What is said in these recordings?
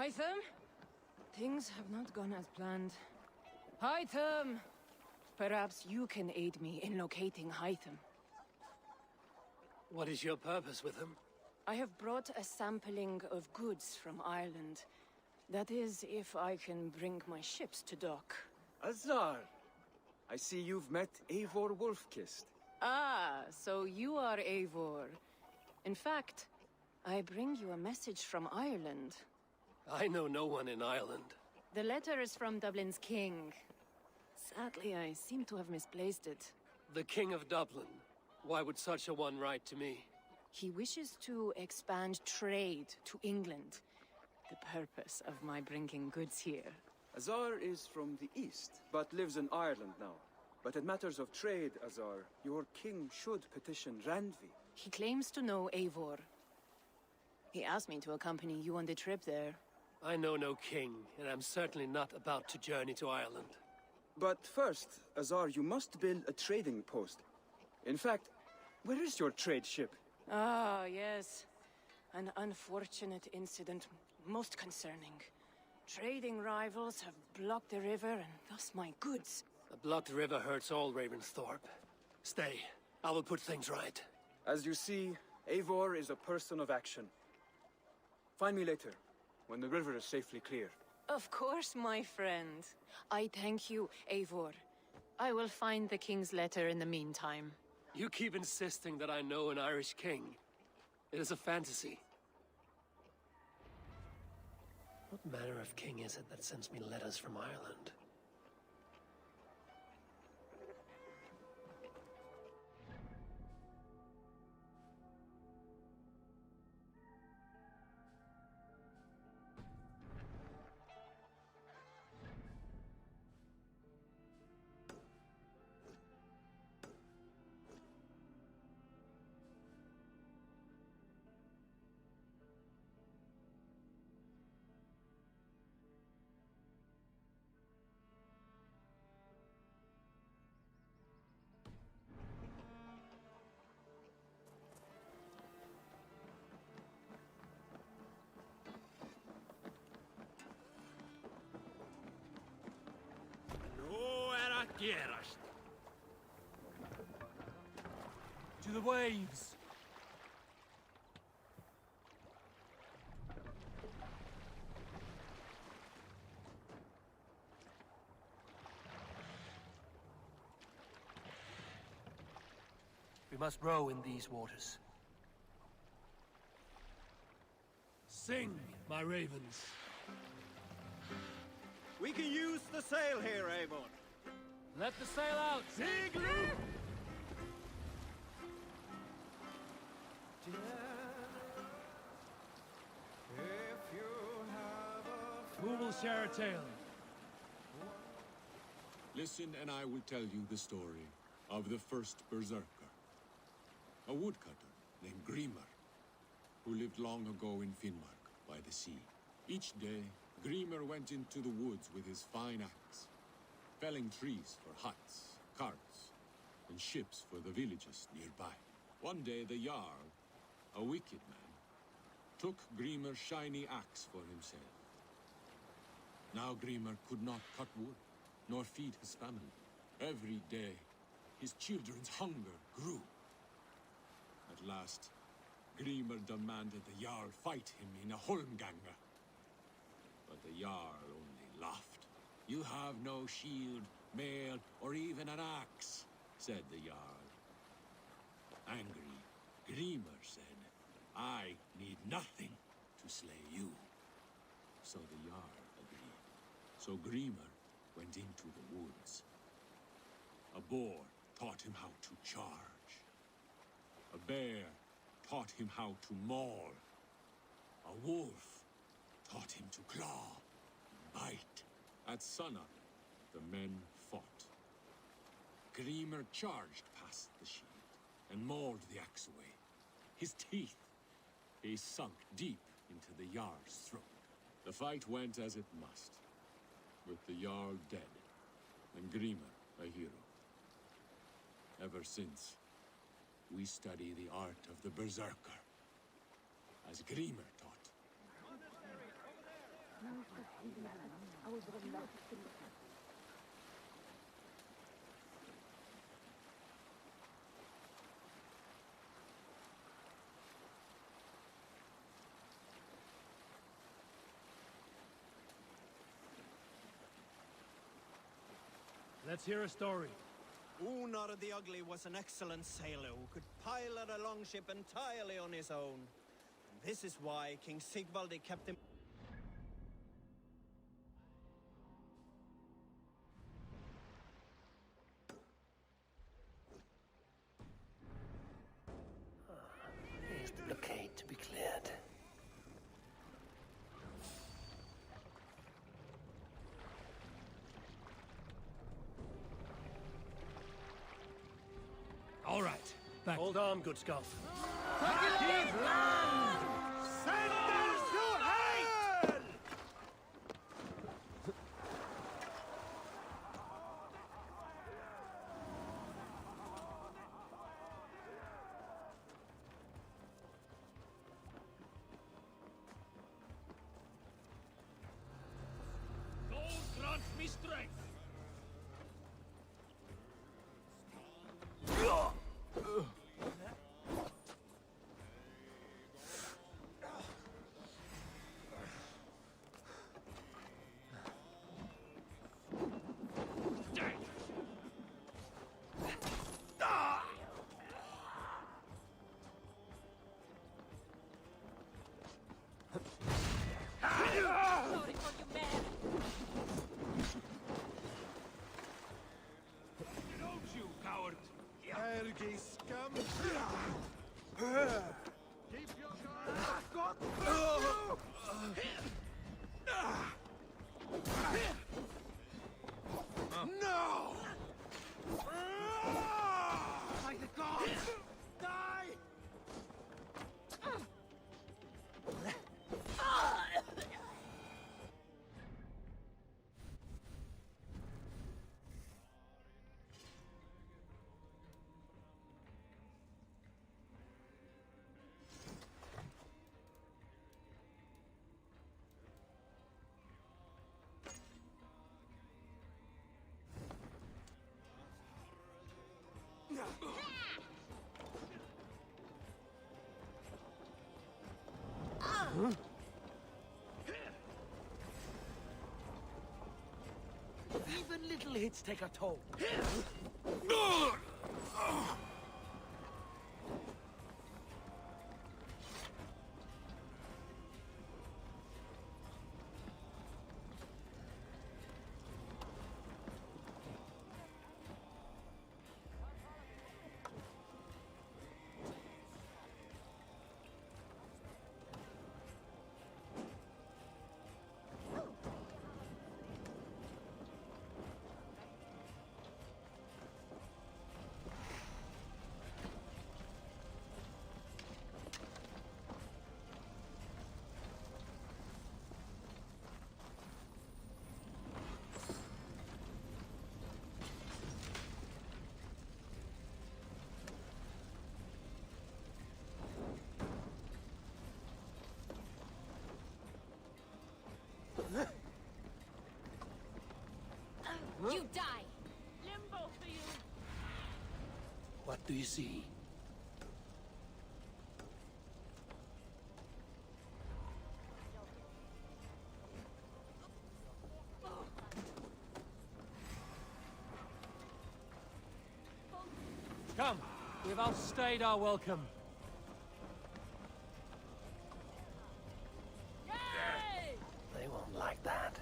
Hytham? Things have not gone as planned. Hytham! Perhaps you can aid me in locating Hytham. What is your purpose with him? I have brought a sampling of goods from Ireland. That is, if I can bring my ships to dock. Azar! I see you've met Eivor Wolfkist. Ah, so you are Eivor. In fact, I bring you a message from Ireland. I know no one in Ireland. The letter is from Dublin's king. Sadly, I seem to have misplaced it. The King of Dublin. Why would such a one write to me? He wishes to expand trade to England. The purpose of my bringing goods here. Azar is from the east, but lives in Ireland now. But in matters of trade, Azar, your king should petition Randvi. He claims to know Eivor. He asked me to accompany you on the trip there. I know no king, and I'm certainly not about to journey to Ireland. But first, Azar, you must build a trading post. In fact, where is your trade ship? Ah, yes. An unfortunate incident, most concerning. Trading rivals have blocked the river, and thus my goods. A blocked river hurts all Ravensthorpe. Stay. I will put things right. As you see, Eivor is a person of action. Find me later, when the river is safely clear. Of course, my friend. I thank you, Eivor. I will find the king's letter in the meantime. You keep insisting that I know an Irish king. It is a fantasy. What manner of king is it that sends me letters from Ireland? To the waves! We must row in these waters. Sing, my ravens! We can use the sail here, Eivor. Let the sail out! Sig! Who will share a tale? Listen, and I will tell you the story of the first berserker. A woodcutter named Grimr, who lived long ago in Finnmark by the sea. Each day, Grimr went into the woods with his fine axe, felling trees for huts, carts, and ships for the villages nearby. One day the Jarl, a wicked man, took Grimr's shiny axe for himself. Now Grimr could not cut wood, nor feed his family. Every day, his children's hunger grew. At last, Grimr demanded the Jarl fight him in a holmganga. But the Jarl only laughed. "You have no shield, mail, or even an axe," said the Jarl. Angry, Grimr said, "I need nothing to slay you." So the Jarl agreed. So Grimr went into the woods. A boar taught him how to charge. A bear taught him how to maul. A wolf taught him to claw and bite. At sunup, the men fought. Grimr charged past the shield and mauled the axe away. His teeth, he sunk deep into the Jarl's throat. The fight went as it must, with the Jarl dead and Grimr a hero. Ever since, we study the art of the berserker, as Grimr taught. Let's hear a story. Unar the Ugly was an excellent sailor who could pilot a longship entirely on his own. And this is why King Sigvaldi kept him. Here's the blockade to be cleared. All right, back. Hold on, good Scot. Senders to hell! God grant me strength. Sorry for you, man. Don't you, coward! Ergi scum! Keep your guard! No! By the gods! Die! Even little hits take a toll. You die. Limbo for you. What do you see? Come, we've outstayed our welcome. They won't like that.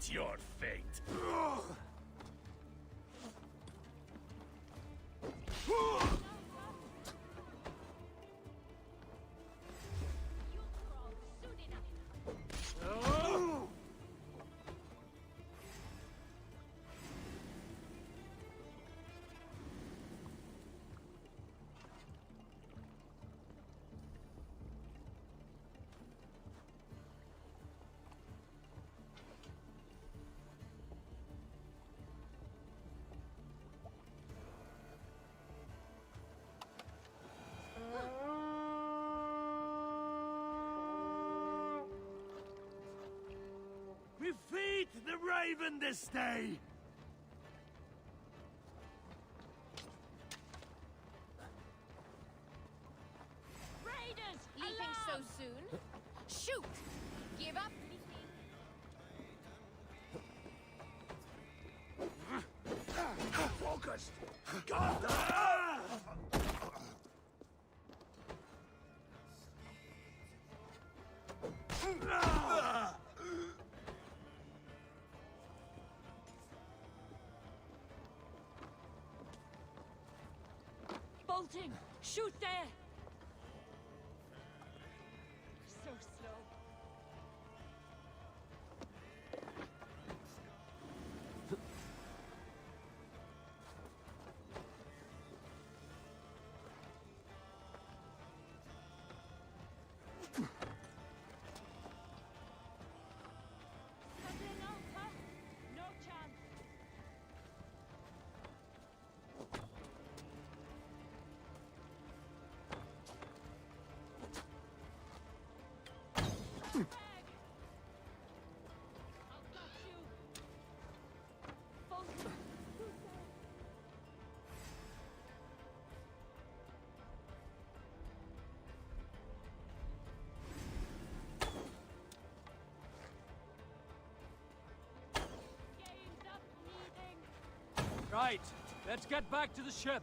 meet your fate. We feed the raven this day! Raiders! Leaving so soon? Shoot! Give up! Focused! Got that! Bolting! Shoot there! So slow. Something else, huh? No chance. I'll got you. Bolting! Shoot there! Game's up, bleeding. Right, let's get back to the ship.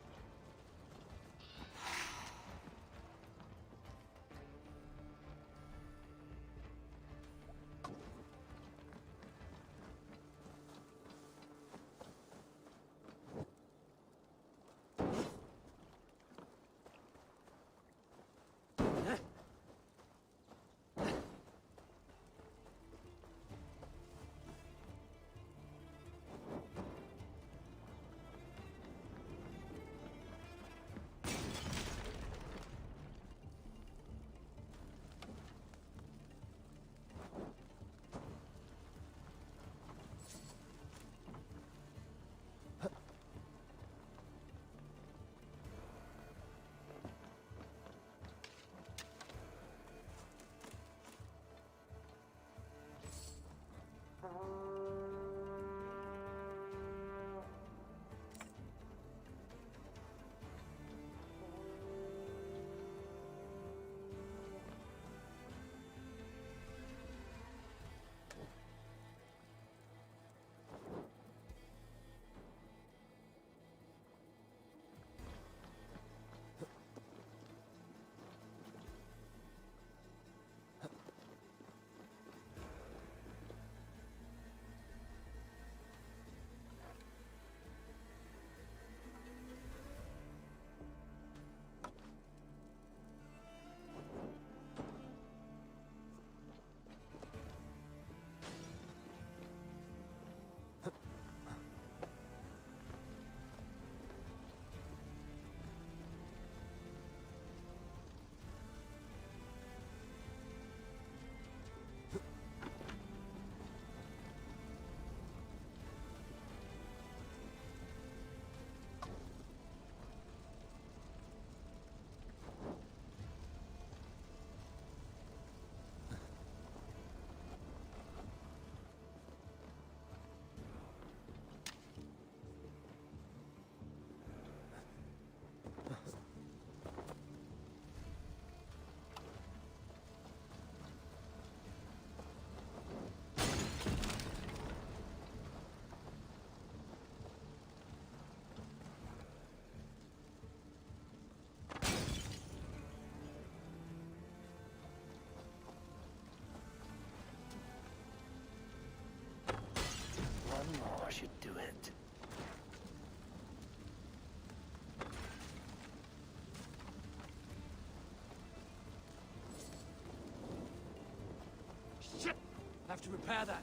to repair that.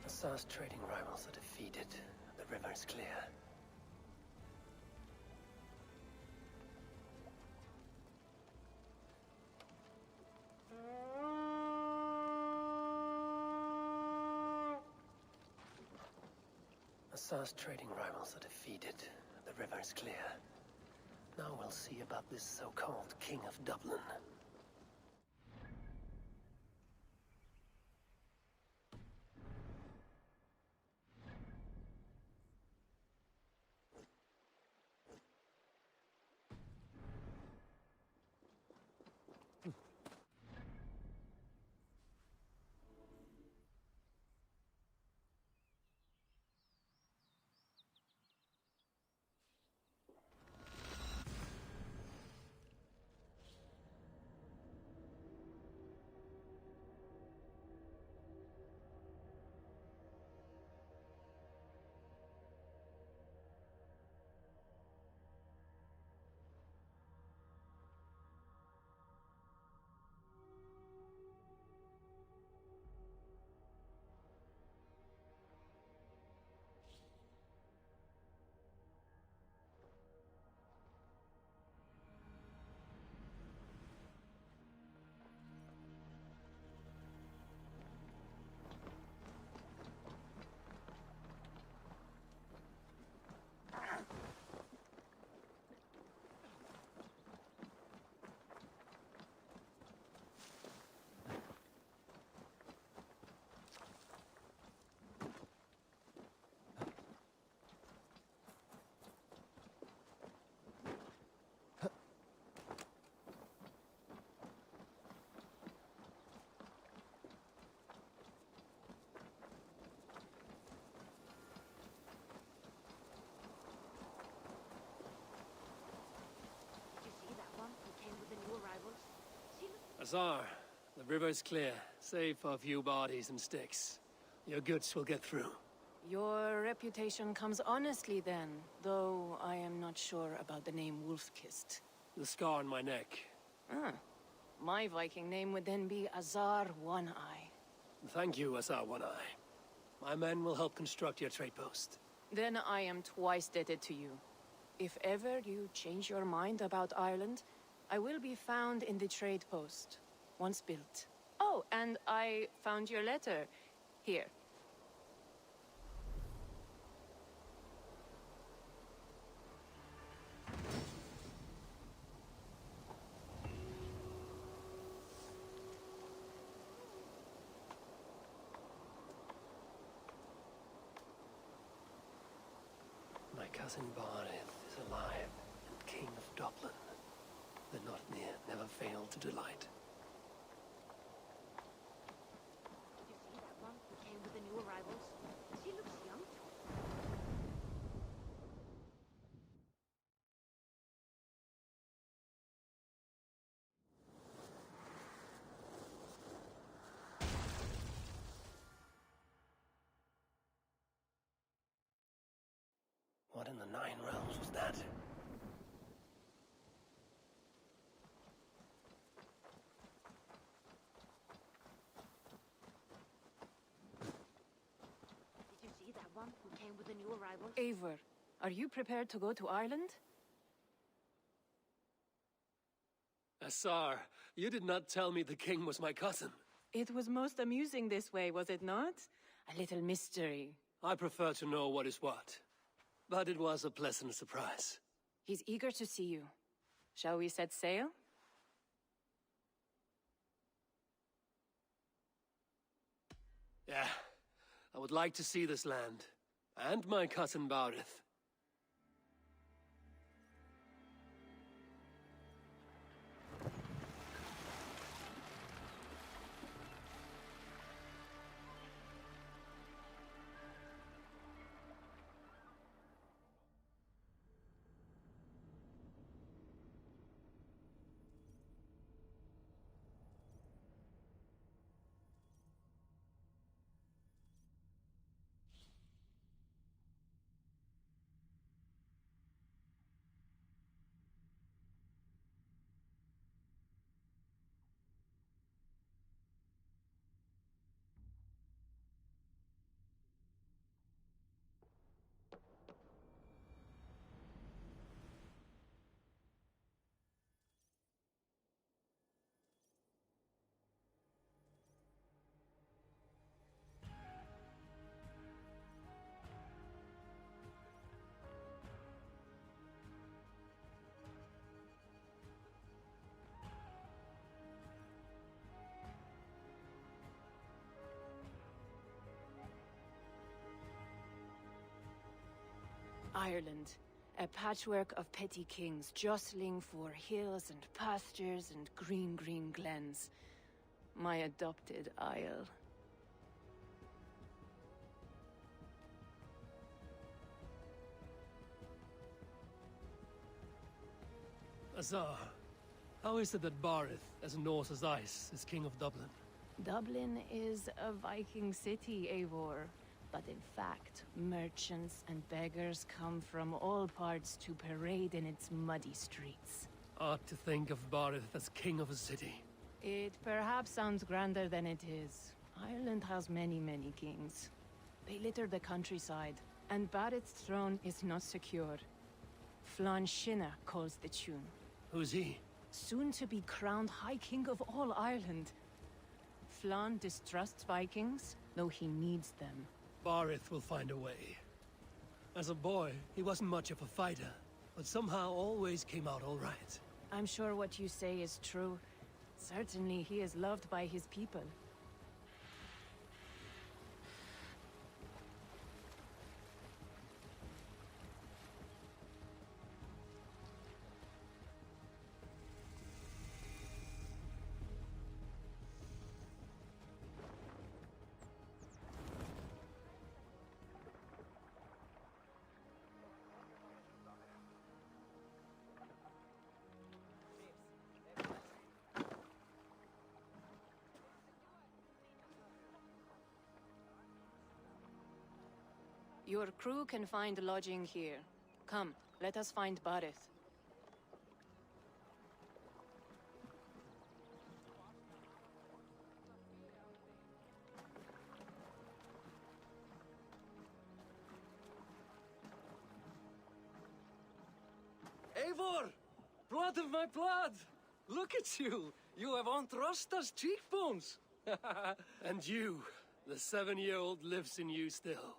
Assar's trading rivals are defeated. The river is clear. Assar's trading rivals are defeated. The river is clear. Now we'll see about this so-called King of Dublin. Azar, the river's clear, save for a few bodies and sticks. Your goods will get through. Your reputation comes honestly then, though I am not sure about the name Wolf-Kissed. The scar on my neck. Ah, my Viking name would then be Azar One-Eye. Thank you, Azar One-Eye. My men will help construct your trade post. Then I am twice indebted to you. If ever you change your mind about Ireland, I will be found in the trade post, once built. Oh, and I found your letter. Here. My cousin Barith is alive and King of Dublin. The not near never failed to delight. Did you see that one who came with the new arrivals? She looks young. What in the Nine Realms was that? Did you see that one who came with the new arrivals? Eivor, are you prepared to go to Ireland? Azar, you did not tell me the king was my cousin. It was most amusing this way, was it not? A little mystery. I prefer to know what is what. But it was a pleasant surprise. He's eager to see you. Shall we set sail? Yeah, I would like to see this land. And my cousin Barith. Ireland. A patchwork of petty kings jostling for hills and pastures and green glens. My adopted isle. Azar, how is it that Barith, as Norse as ice, is king of Dublin? Dublin is a Viking city, Eivor. But in fact, merchants and beggars come from all parts to parade in its muddy streets. Odd to think of Barith as king of a city. It perhaps sounds grander than it is. Ireland has many kings. They litter the countryside, and Barith's throne is not secure. Flann Sinna calls the tune. Who's he? Soon to be crowned High King of all Ireland. Flann distrusts Vikings, though he needs them. Barith will find a way. As a boy, he wasn't much of a fighter, but somehow always came out all right. I'm sure what you say is true. Certainly he is loved by his people. Your crew can find lodging here. Come, let us find Barith. Eivor! Blood of my blood! Look at you! You have Andrasta's cheekbones! And you, the 7-year-old lives in you still.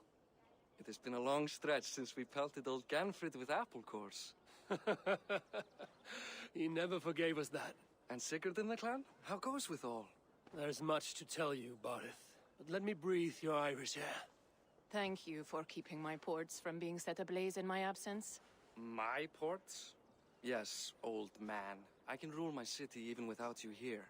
It has been a long stretch since we pelted old Ganfrid with apple cores. He never forgave us that. And Sigurd in the clan? How goes with all? There's much to tell you, Barith, but let me breathe your Irish air. Thank you for keeping my ports from being set ablaze in my absence. My ports? Yes, old man. I can rule my city even without you here.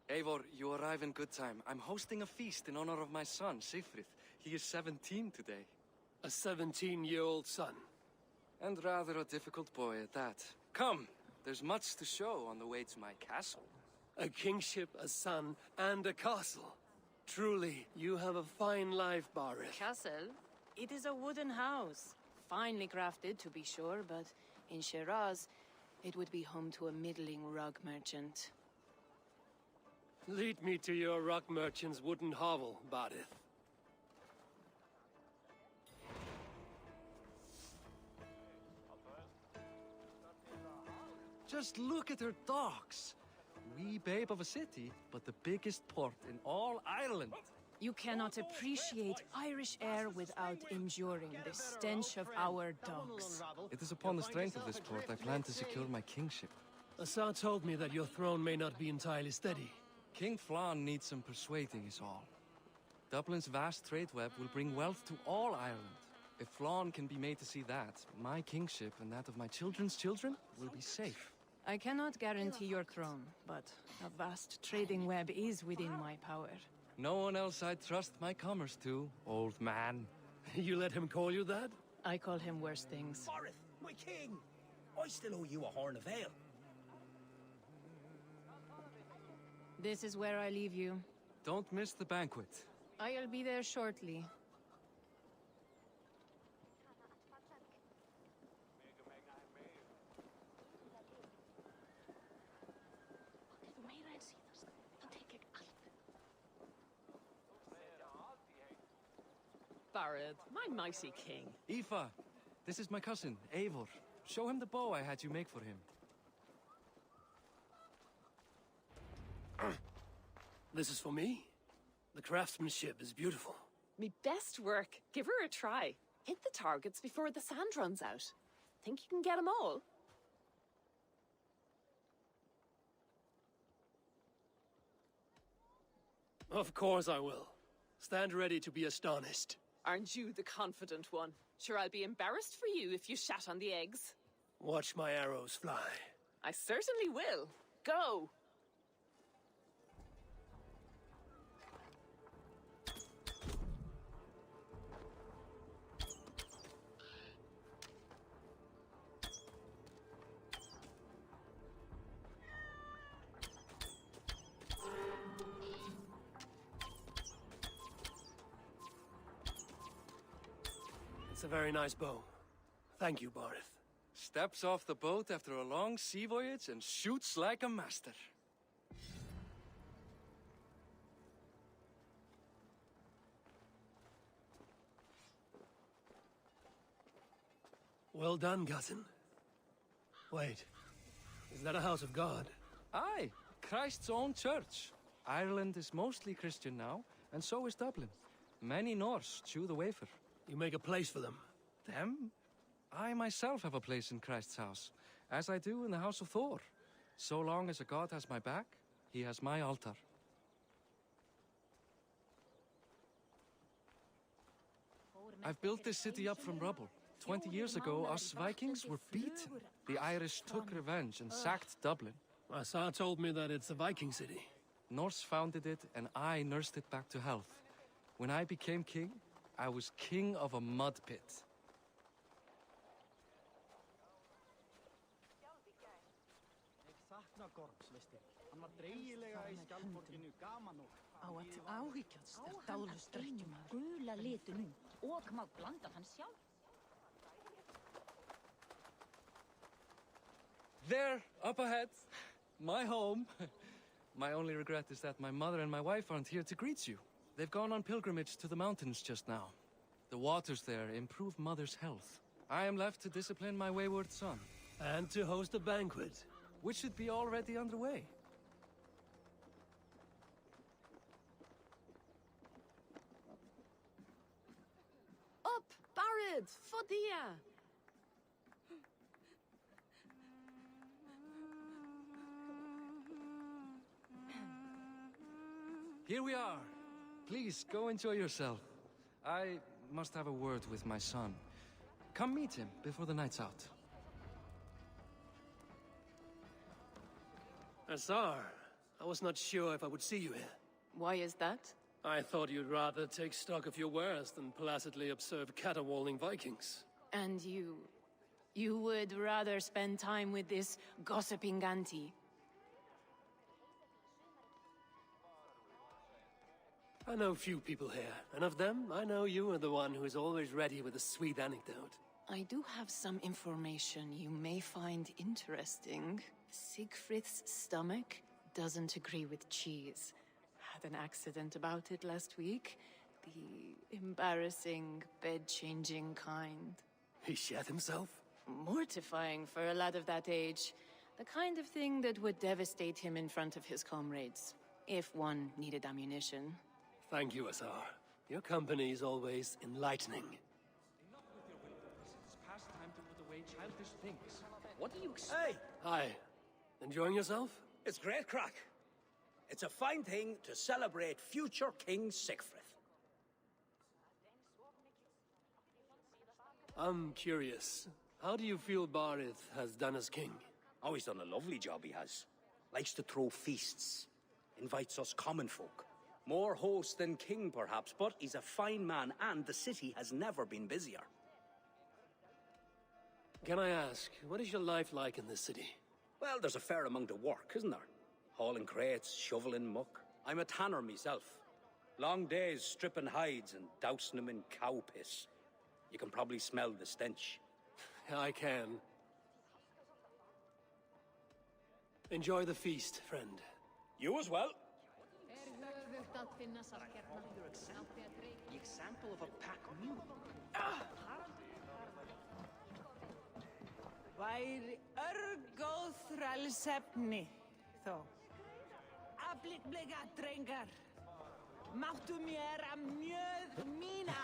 Eivor, you arrive in good time. I'm hosting a feast in honor of my son, Sigfrid. He is 17 today. A 17-year-old son. And rather a difficult boy at that. Come, there's much to show on the way to my castle. A kingship, a son, and a castle. Truly, you have a fine life, Barith. Castle? It is a wooden house. Finely crafted, to be sure, but in Shiraz, it would be home to a middling rug merchant. Lead me to your rock merchant's wooden hovel, Barith. Just look at her docks. Wee babe of a city, but the biggest port in all Ireland. You cannot appreciate Irish air without enduring the stench of our docks. It is upon the strength of this port I plan to secure my kingship. Assar told me that your throne may not be entirely steady. King Flann needs some persuading is all. Dublin's vast trade web will bring wealth to all Ireland. If Flann can be made to see that, my kingship and that of my children's children will be safe. I cannot guarantee your throne, but a vast trading web is within my power. No one else I'd trust my commerce to, old man. You let him call you that? I call him worse things. Barith, my king! I still owe you a horn of ale. This is where I leave you. Don't miss the banquet. I'll be there shortly. Barith, my mighty king. Aoife, this is my cousin, Eivor. Show him the bow I had you make for him. This is for me? The craftsmanship is beautiful. Me best work. Give her a try. Hit the targets before the sand runs out. Think you can get them all? Of course I will. Stand ready to be astonished. Aren't you the confident one? Sure, I'll be embarrassed for you if you shat on the eggs. Watch my arrows fly. I certainly will. Go! It's a very nice bow. Thank you, Barith. Steps off the boat after a long sea voyage and shoots like a master. Well done, cousin. Wait, is that a house of God? Aye, Christ's own church. Ireland is mostly Christian now, and so is Dublin. Many Norse chew the wafer. You make a place for them. Them? I myself have a place in Christ's house, as I do in the house of Thor. So long as a god has my back, he has my altar. I've built this city up from rubble. 20 years ago, us Vikings were beaten. The Irish took revenge and sacked Dublin. Assar told me that it's a Viking city. Norse founded it, and I nursed it back to health. When I became king, I was king of a mud pit. Átt áhyggjast er dáðlust drekkjum gula litunum og má blanda hann sjálf. There, up ahead. My home. My only regret is that my mother and my wife aren't here to greet you. They've gone on pilgrimage to the mountains just now. The waters there improve mother's health. I am left to discipline my wayward son. And to host a banquet. Which should be already underway. Up, Barad, Fodia! Here we are. Please, go enjoy yourself. I must have a word with my son. Come meet him before the night's out. Assar, I was not sure if I would see you here. Why is that? I thought you'd rather take stock of your wares than placidly observe caterwauling Vikings. And you... you would rather spend time with this gossiping auntie? I know few people here, and of them, I know you are the one who is always ready with a sweet anecdote. I do have some information you may find interesting. Siegfried's stomach doesn't agree with cheese. Had an accident about it last week. The embarrassing, bed-changing kind. He shat himself? Mortifying for a lad of that age. The kind of thing that would devastate him in front of his comrades. If one needed ammunition. Thank you, Assar. Your company is always enlightening. Enough with your wickedness. It's past time to put away childish things. What do you Hey, Hi. Enjoying yourself? it's great crack. It's a fine thing to celebrate future King Siegfried. I'm curious. How do you feel Barith has done as king? Oh, he's done a lovely job, he has. Likes to throw feasts. Invites us common folk. More host than king, perhaps, but he's a fine man, and the city has never been busier. Can I ask, what is your life like in this city? Well, there's a fair amount of work, isn't there? Hauling crates, shoveling muck. I'm a tanner myself. Long days stripping hides and dousing them in cow piss. You can probably smell the stench. I can. Enjoy the feast, friend. You as well. The example of a pack mule. Væri örgóð þrælsefni, þó. Aflikblega, drengar. Máttu mér að mjöð mína.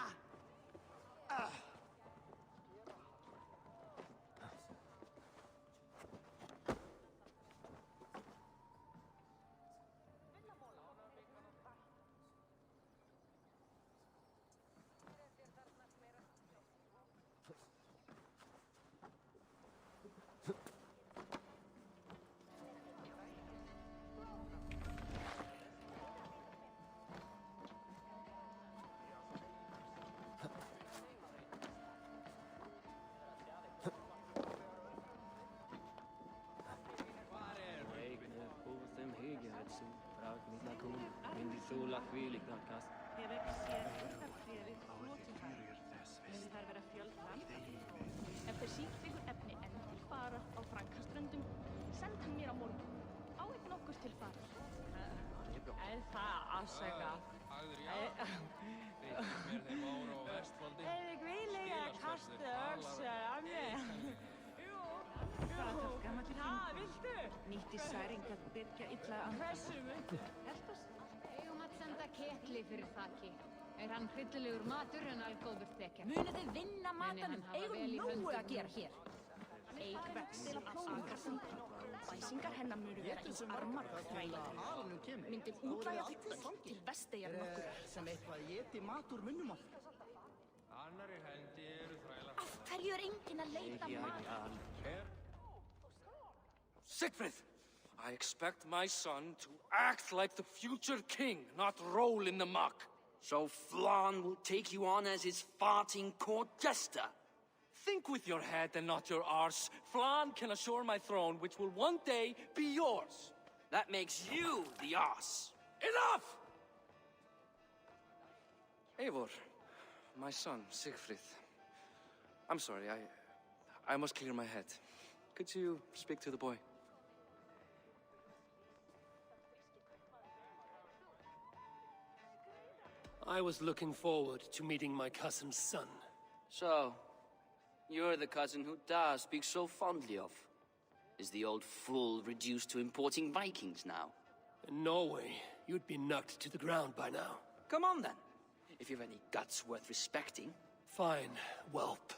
afsaka. Gríðlega kastu öxar Hvað viltu? Nýtti særing að byrja illa Hversu myndu? Eigum að senda ketli fyrir þakki. Hann hryllilegur matur en algóður þekja. Munið þið vinna matanum? hafa vel í Eigum nógu höndum að gera hér. Eik vex til að plóna. Bæsingar hennar munu vera eins armar og þrælar. Myndið útlæga til vesteyjar nokkur. Sem eitthvað éti mat úr munnum á. Af hverju enginn að leita mat? Siegfried! I expect my son to act like the future king, not roll in the muck. So Flan will take you on as his farting court jester? Think with your head and not your arse. Flan can assure my throne, which will one day be yours. That makes you the ass. Enough! Eivor, my son, Siegfried. I'm sorry, I must clear my head. Could you speak to the boy? I was looking forward to meeting my cousin's son. So, you're the cousin who Da speaks so fondly of. Is the old fool reduced to importing Vikings now? In Norway, you'd be knocked to the ground by now. Come on then, if you've any guts worth respecting. Fine, whelp.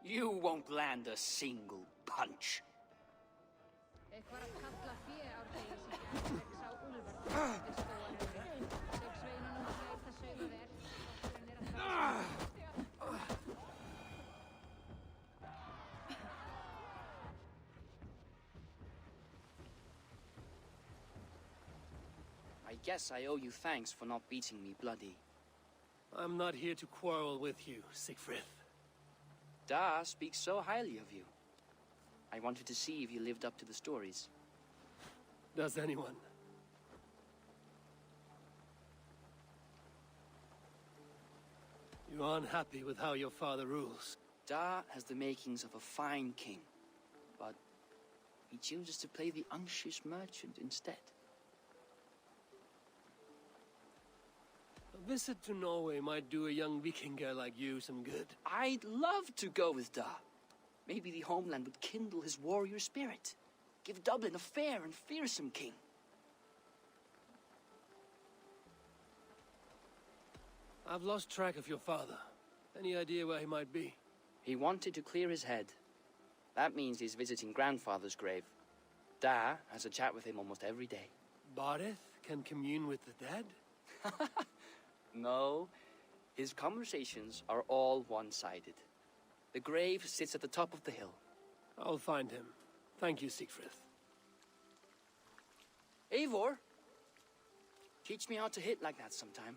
You won't land a single punch. Eitthvað að kalla fé árdegis í gerð, sá úlfur, við skóarhöfði. Segsveinunum gæta sögðu vel, þátturinn að I guess I owe you thanks for not beating me bloody. I'm not here to quarrel with you, Siegfried. Da speaks so highly of you. I wanted to see if you lived up to the stories. Does anyone? You're unhappy with how your father rules. Da has the makings of a fine king, but he chooses to play the unctuous merchant instead. A visit to Norway might do a young Vikinger like you some good. I'd love to go with Da. Maybe the homeland would kindle his warrior spirit. Give Dublin a fair and fearsome king. I've lost track of your father. Any idea where he might be? He wanted to clear his head. That means he's visiting grandfather's grave. Da has a chat with him almost every day. Barith can commune with the dead? No, his conversations are all one-sided. The grave sits at the top of the hill. I'll find him. Thank you, Siegfried. Eivor, teach me how to hit like that sometime.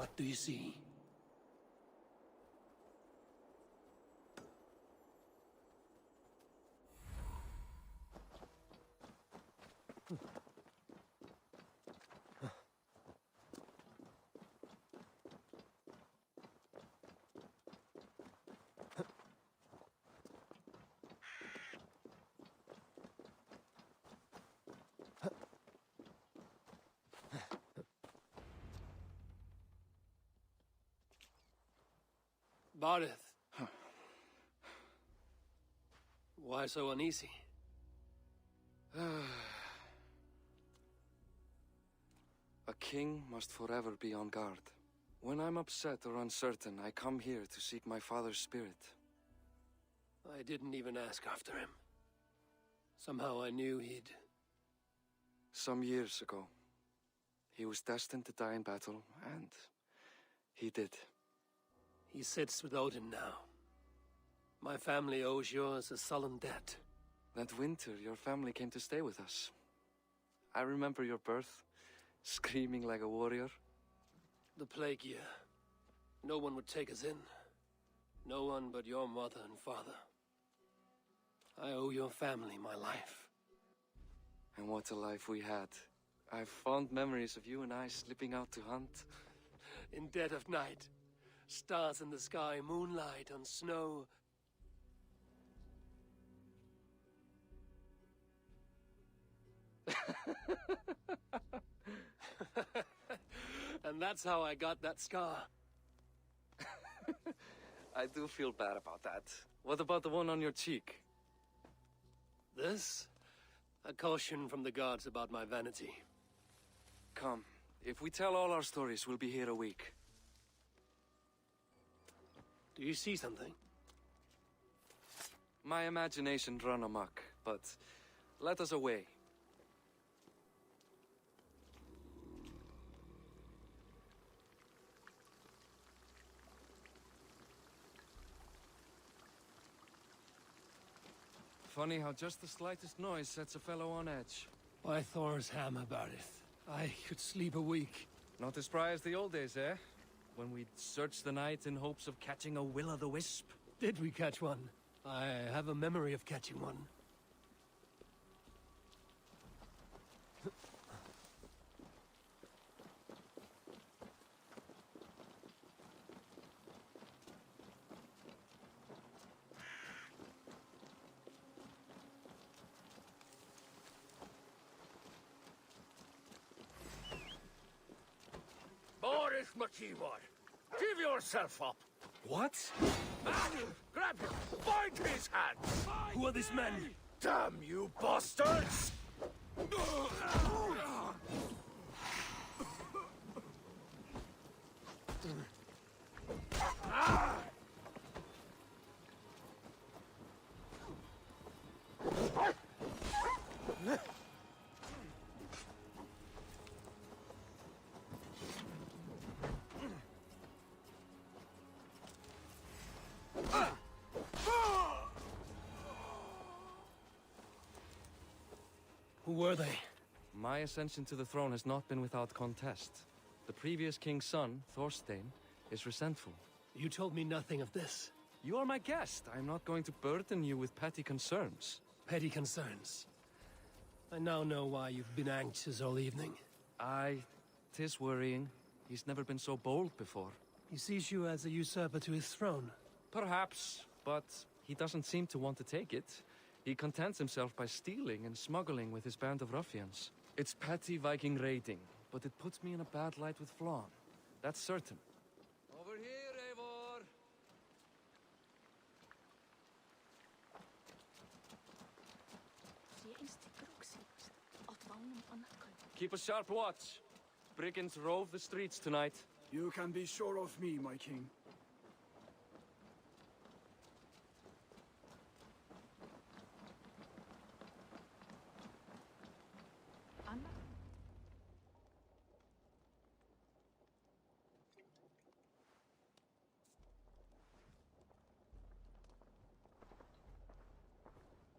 What do you see? Barith. Why so uneasy? A king must forever be on guard. When I'm upset or uncertain, I come here to seek my father's spirit. I didn't even ask after him. Somehow I knew he'd... Some years ago, he was destined to die in battle, and he did. He sits with Odin now. My family owes yours a sullen debt. That winter, your family came to stay with us. I remember your birth, screaming like a warrior. The plague year. No one would take us in. No one but your mother and father. I owe your family my life. And what a life we had. I've fond memories of you and I slipping out to hunt. In dead of night. Stars in the sky, moonlight on snow. And that's how I got that scar. I do feel bad about that. What about the one on your cheek? This? A caution from the gods about my vanity. Come, if we tell all our stories, we'll be here a week. Do you see something? My imagination run amok, but let us away. Funny how just the slightest noise sets a fellow on edge. By Thor's hammer, Barith. I could sleep a week. Not as spry as the old days, eh? When we'd search the night in hopes of catching a will-o'-the-wisp. Did we catch one? I have a memory of catching one. Boris Makimor, give yourself up. What? Man, grab him! Bind his hands! Who are these men? Damn you bastards! Who were they? My ascension to the throne has not been without contest. The previous king's son, Thorstein, is resentful. You told me nothing of this. You are my guest. I am not going to burden you with petty concerns. Petty concerns. I now know why you've been anxious all evening. Aye, 'tis worrying. He's never been so bold before. He sees you as a usurper to his throne. Perhaps, but he doesn't seem to want to take it. He contents himself by stealing and smuggling with his band of ruffians. It's petty Viking raiding, but it puts me in a bad light with Flann. That's certain. Over here, Eivor! Keep a sharp watch. Brigands rove the streets tonight. You can be sure of me, my king.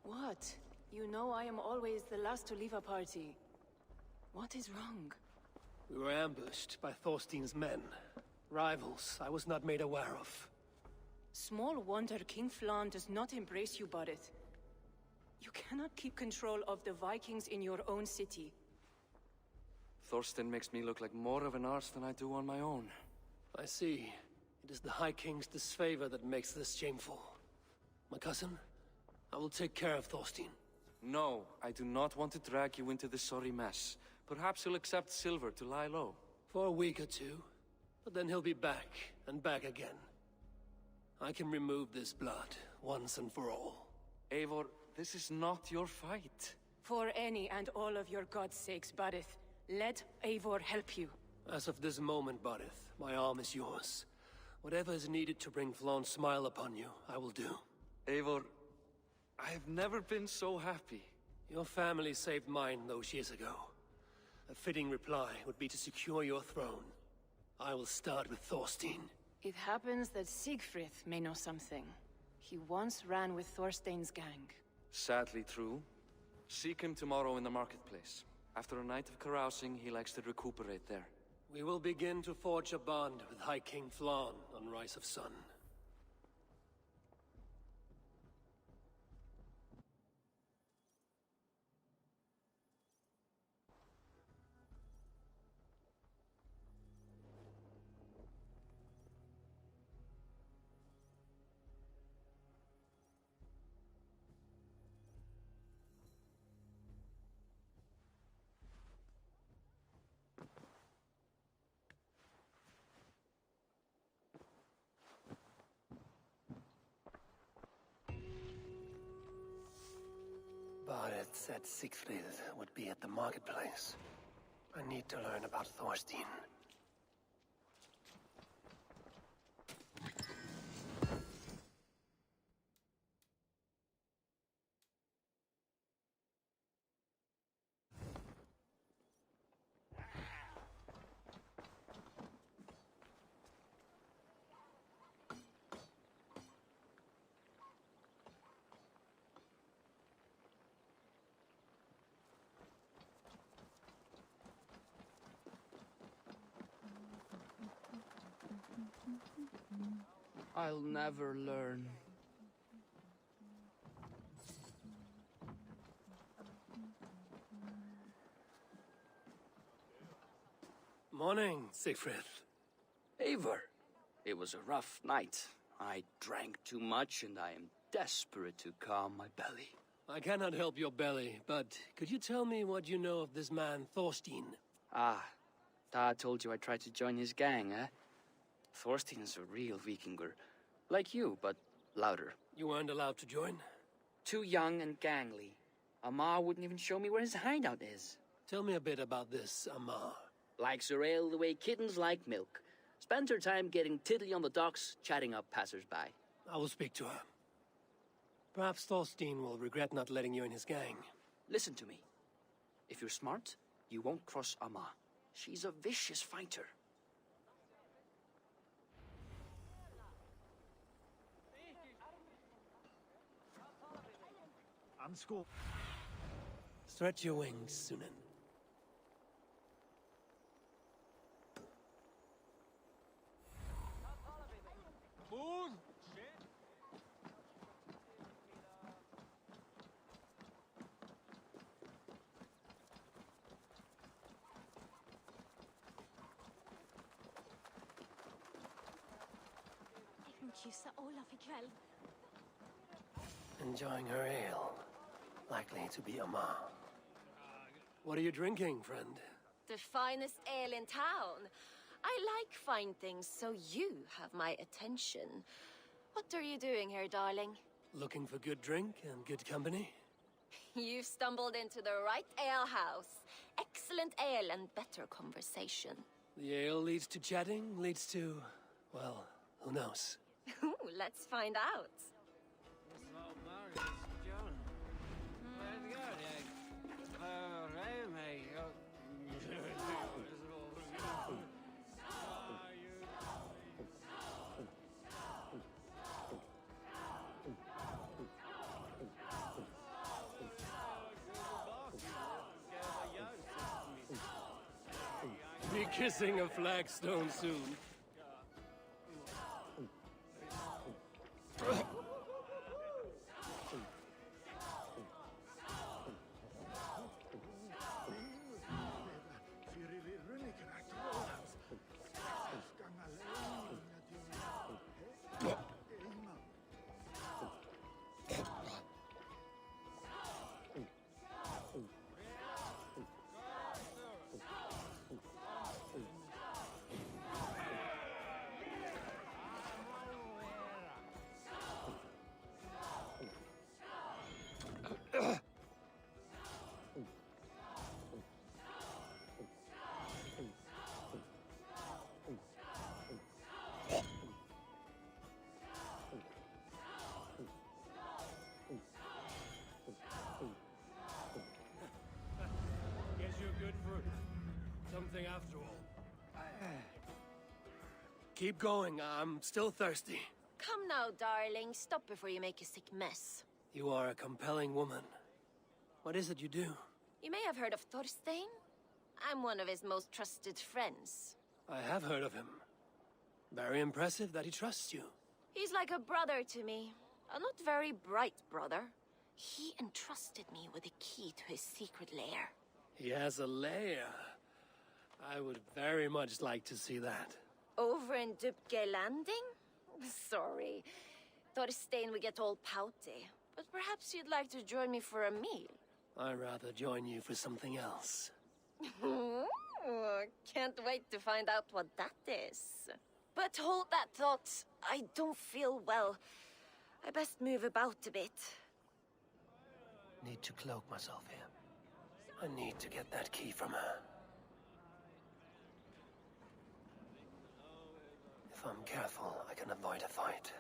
What? You know I am always the last to leave a party. What is wrong? We were ambushed by Thorstein's men. Rivals I was not made aware of. Small wonder King Flan does not embrace you, Barith. You cannot keep control of the Vikings in your own city. Thorstein makes me look like more of an arse than I do on my own. I see. It is the High King's disfavor that makes this shameful. My cousin, I will take care of Thorstein. No, I do not want to drag you into this sorry mess. Perhaps he'll accept silver to lie low. For a week or two, but then he'll be back, and back again. I can remove this blood, once and for all. Eivor, this is not your fight. For any and all of your god's sakes, Barith, let Eivor help you. As of this moment, Barith, my arm is yours. Whatever is needed to bring Flaun's smile upon you, I will do. Eivor, I have never been so happy. Your family saved mine those years ago. A fitting reply would be to secure your throne. I will start with Thorstein. It happens that Siegfried may know something. He once ran with Thorstein's gang. Sadly true. Seek him tomorrow in the marketplace. After a night of carousing, he likes to recuperate there. We will begin to forge a bond with High King Flan on Rise of Sun. Barith said Siegfried would be at the marketplace. I need to learn about Thorstein. I'll never learn. Morning, Siegfried. Eivor, it was a rough night. I drank too much and I am desperate to calm my belly. I cannot help your belly, but could you tell me what you know of this man, Thorstein? Ah, Dad told you I tried to join his gang, eh? Thorstein is a real Vikinger. Like you, but louder. You weren't allowed to join? Too young and gangly. Amar wouldn't even show me where his hideout is. Tell me a bit about this Amar. Likes her ale the way kittens like milk. Spends her time getting tiddly on the docks, chatting up passers-by. I will speak to her. Perhaps Thorstein will regret not letting you in his gang. Listen to me. If you're smart, you won't cross Amar. She's a vicious fighter. I'm school. Stretch your wings, Sunan. Kyssa Olaf ikväll. Enjoying her ale. Likely to be Amar. What are you drinking, friend? The finest ale in town. I like fine things, so you have my attention. What are you doing here, darling? Looking for good drink and good company? You've stumbled into the right ale house. Excellent ale and better conversation. The ale leads to chatting, leads to... well, who knows? Ooh, let's find out. Be kissing a flagstone soon. Keep going. I'm still thirsty. Come now, darling. Stop before you make a sick mess. You are a compelling woman. What is it you do? You may have heard of Thorstein. I'm one of his most trusted friends. I have heard of him. Very impressive that he trusts you. He's like a brother to me. A not very bright brother. He entrusted me with the key to his secret lair. He has a lair. I would very much like to see that. Over in Dubke Landing? Sorry. Thorstein would get all pouty. But perhaps you'd like to join me for a meal. I'd rather join you for something else. Can't wait to find out what that is. But hold that thought. I don't feel well. I best move about a bit. Need to cloak myself here. I need to get that key from her. If I'm careful, I can avoid a fight.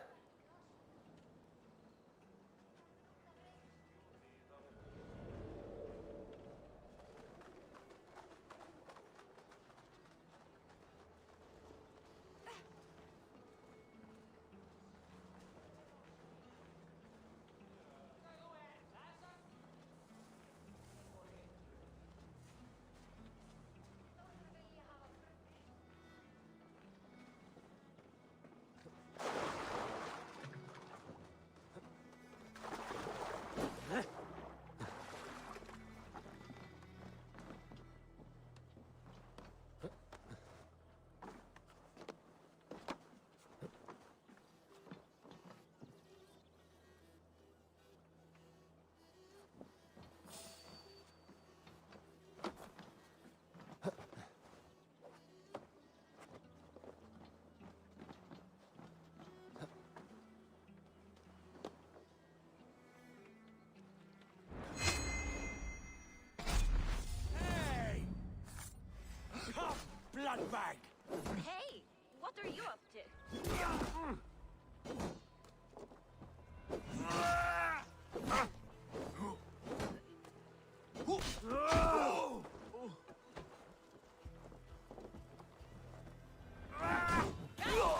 Bloodbag! Hey, what are you up to?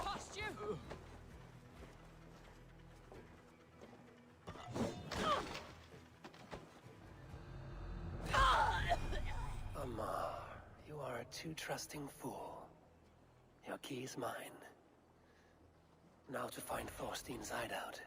Cost you! Amar, you are a too trusting fool. Your key is mine. Now to find Thorstein's hideout.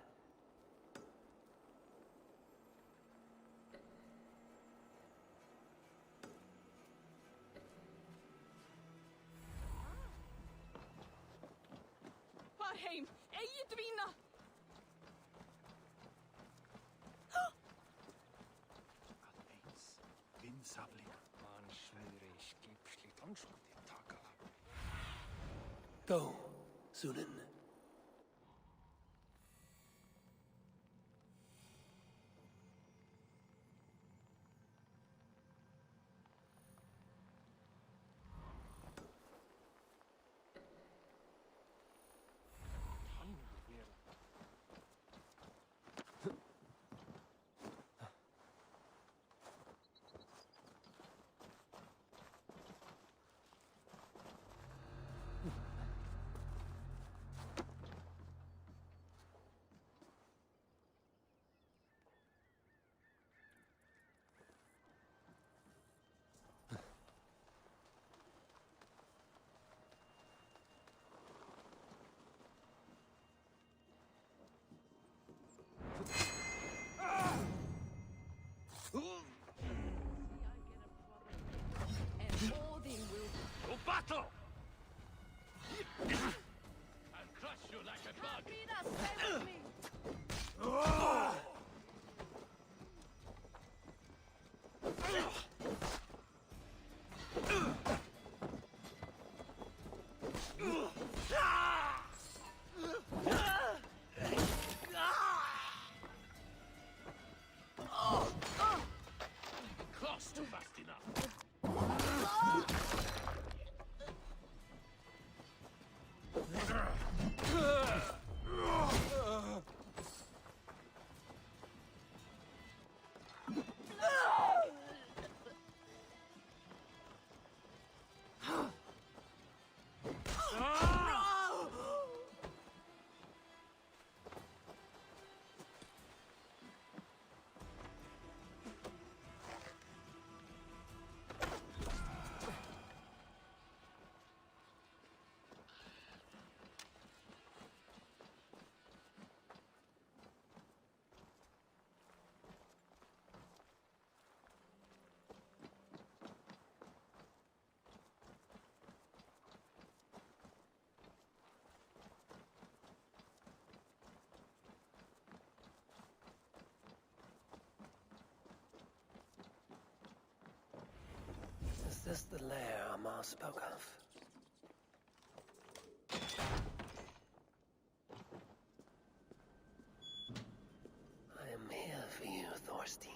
Varheim, eigi dvína! Go, Sunan. this the lair Amar spoke of? I am here for you, Thorstein.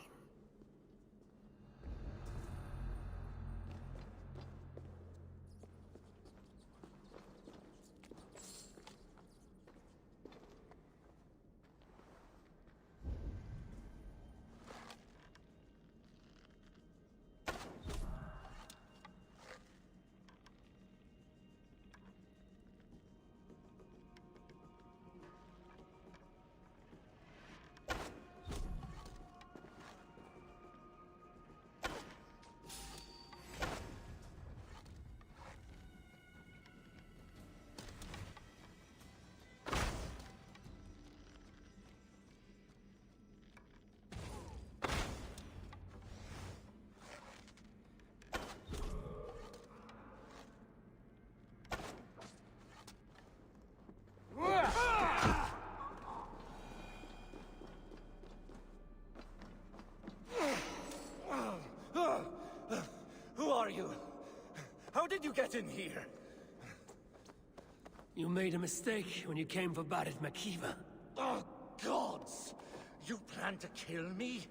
Who are you? How did you get in here? You made a mistake when you came for Barit Makiva. Oh, gods! You plan to kill me?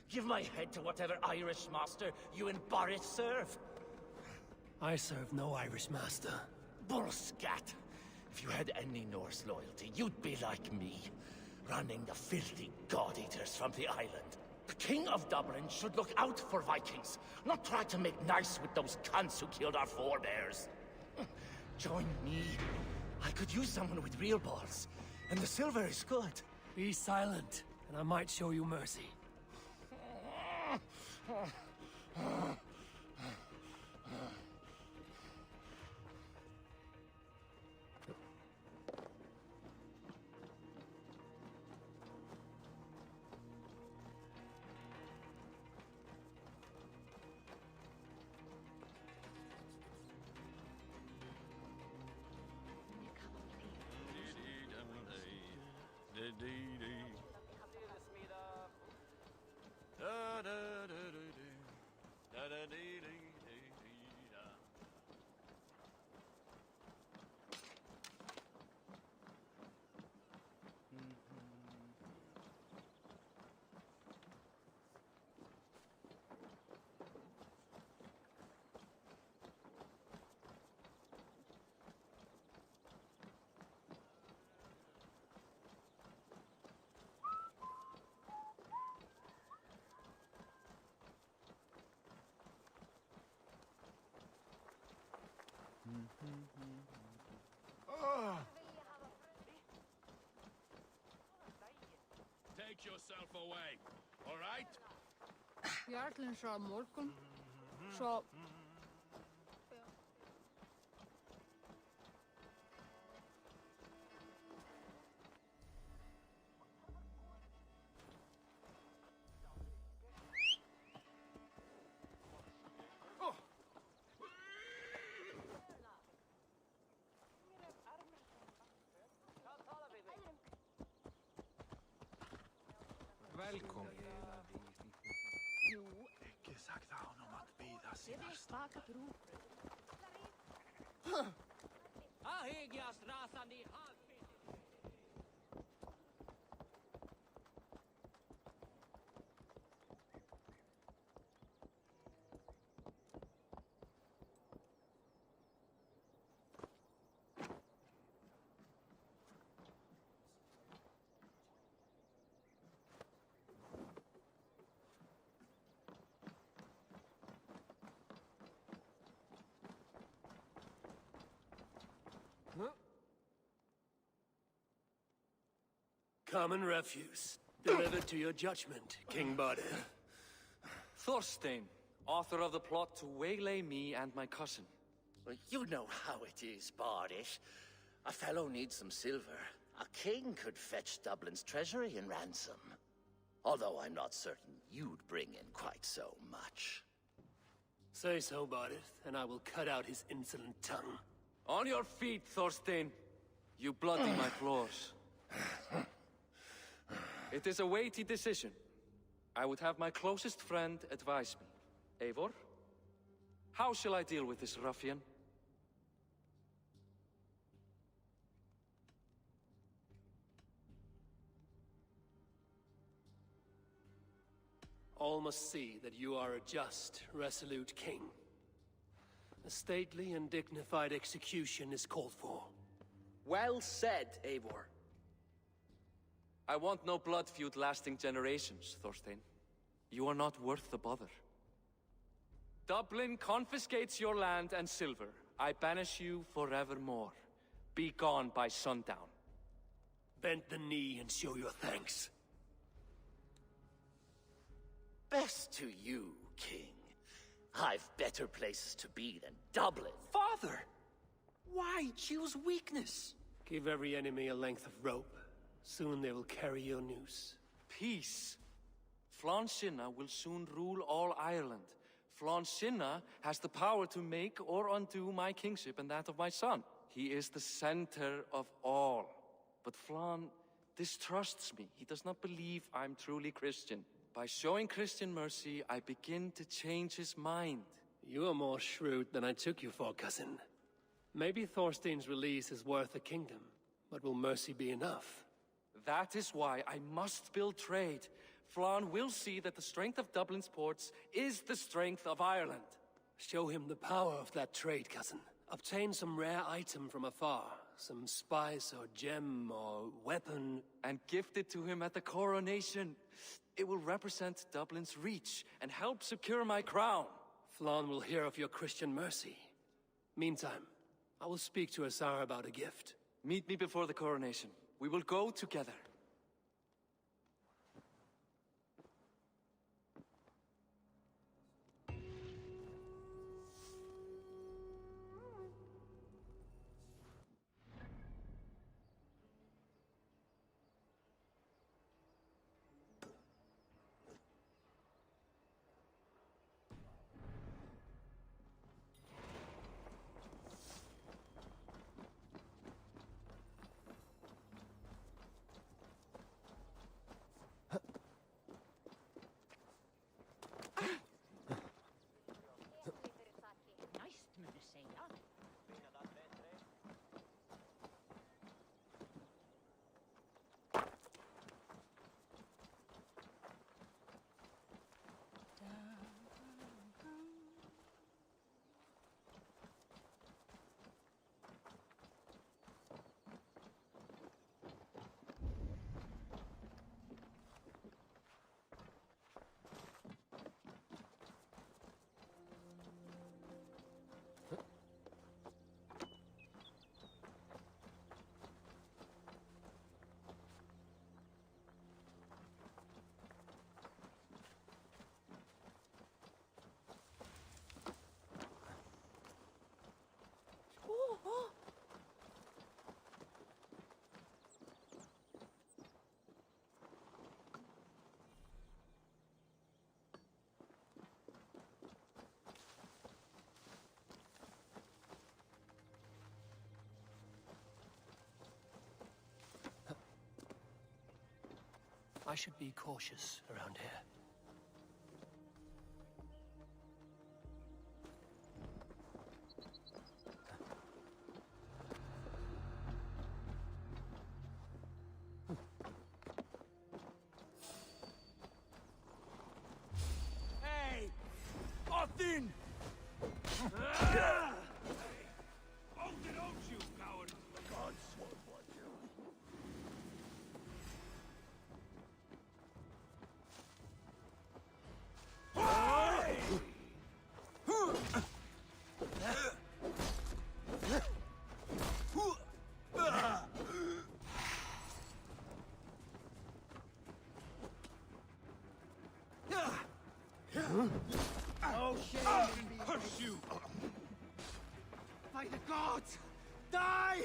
Give my head to whatever Irish master you and Boris serve. I serve no Irish master. Bullscat! If you had any Norse loyalty, you'd be like me, running the filthy god-eaters from the island. The King of Dublin should look out for Vikings, not try to make nice with those cunts who killed our forebears. Join me. I could use someone with real balls, and the silver is good. Be silent, and I might show you mercy. Take yourself away, all right? Jarlinn sa morgun, svo... Välkommen. Jú, Ekki sagt honum att bida þið er staka brú. Ahigias rasandi hagfis. Common refuse. Delivered to your judgment, King Badir. Thorstein, author of the plot to waylay me and my cousin. Well, you know how it is, Bardish. A fellow needs some silver. A king could fetch Dublin's treasury in ransom. Although I'm not certain you'd bring in quite so much. Say so, Badir, and I will cut out his insolent tongue. On your feet, Thorstein. You bloody my floors. It is a weighty decision. I would have my closest friend advise me. Eivor, How shall I deal with this ruffian? All must see that you are a just, resolute king. A stately and dignified execution is called for. Well said, Eivor. I want no blood feud lasting generations, Thorstein. You are not worth the bother. Dublin confiscates your land and silver. I banish you forevermore. Be gone by sundown. Bend the knee and show your thanks. Best to you, King. I've better places to be than Dublin. Father! Why choose weakness? Give every enemy a length of rope. Soon they will carry your noose. Peace. Flann Sinna will soon rule all Ireland. Flann Sinna has the power to make or undo my kingship and that of my son. He is the center of all. But Flann distrusts me. He does not believe I'm truly Christian. By showing Christian mercy, I begin to change his mind. You are more shrewd than I took you for, cousin. Maybe Thorstein's release is worth a kingdom, but will mercy be enough? That is why I must build trade. Flann will see that the strength of Dublin's ports is the strength of Ireland. Show him the power of that trade, cousin. Obtain some rare item from afar, some spice or gem or weapon, and gift it to him at the coronation. It will represent Dublin's reach and help secure my crown. Flann will hear of your Christian mercy. Meantime, I will speak to Asar about a gift. Meet me before the coronation. We will go together. I should be cautious around here. Hey! Othin! Open out, you coward! God swore for you. Oh, shame! Curse you! By the gods! Die!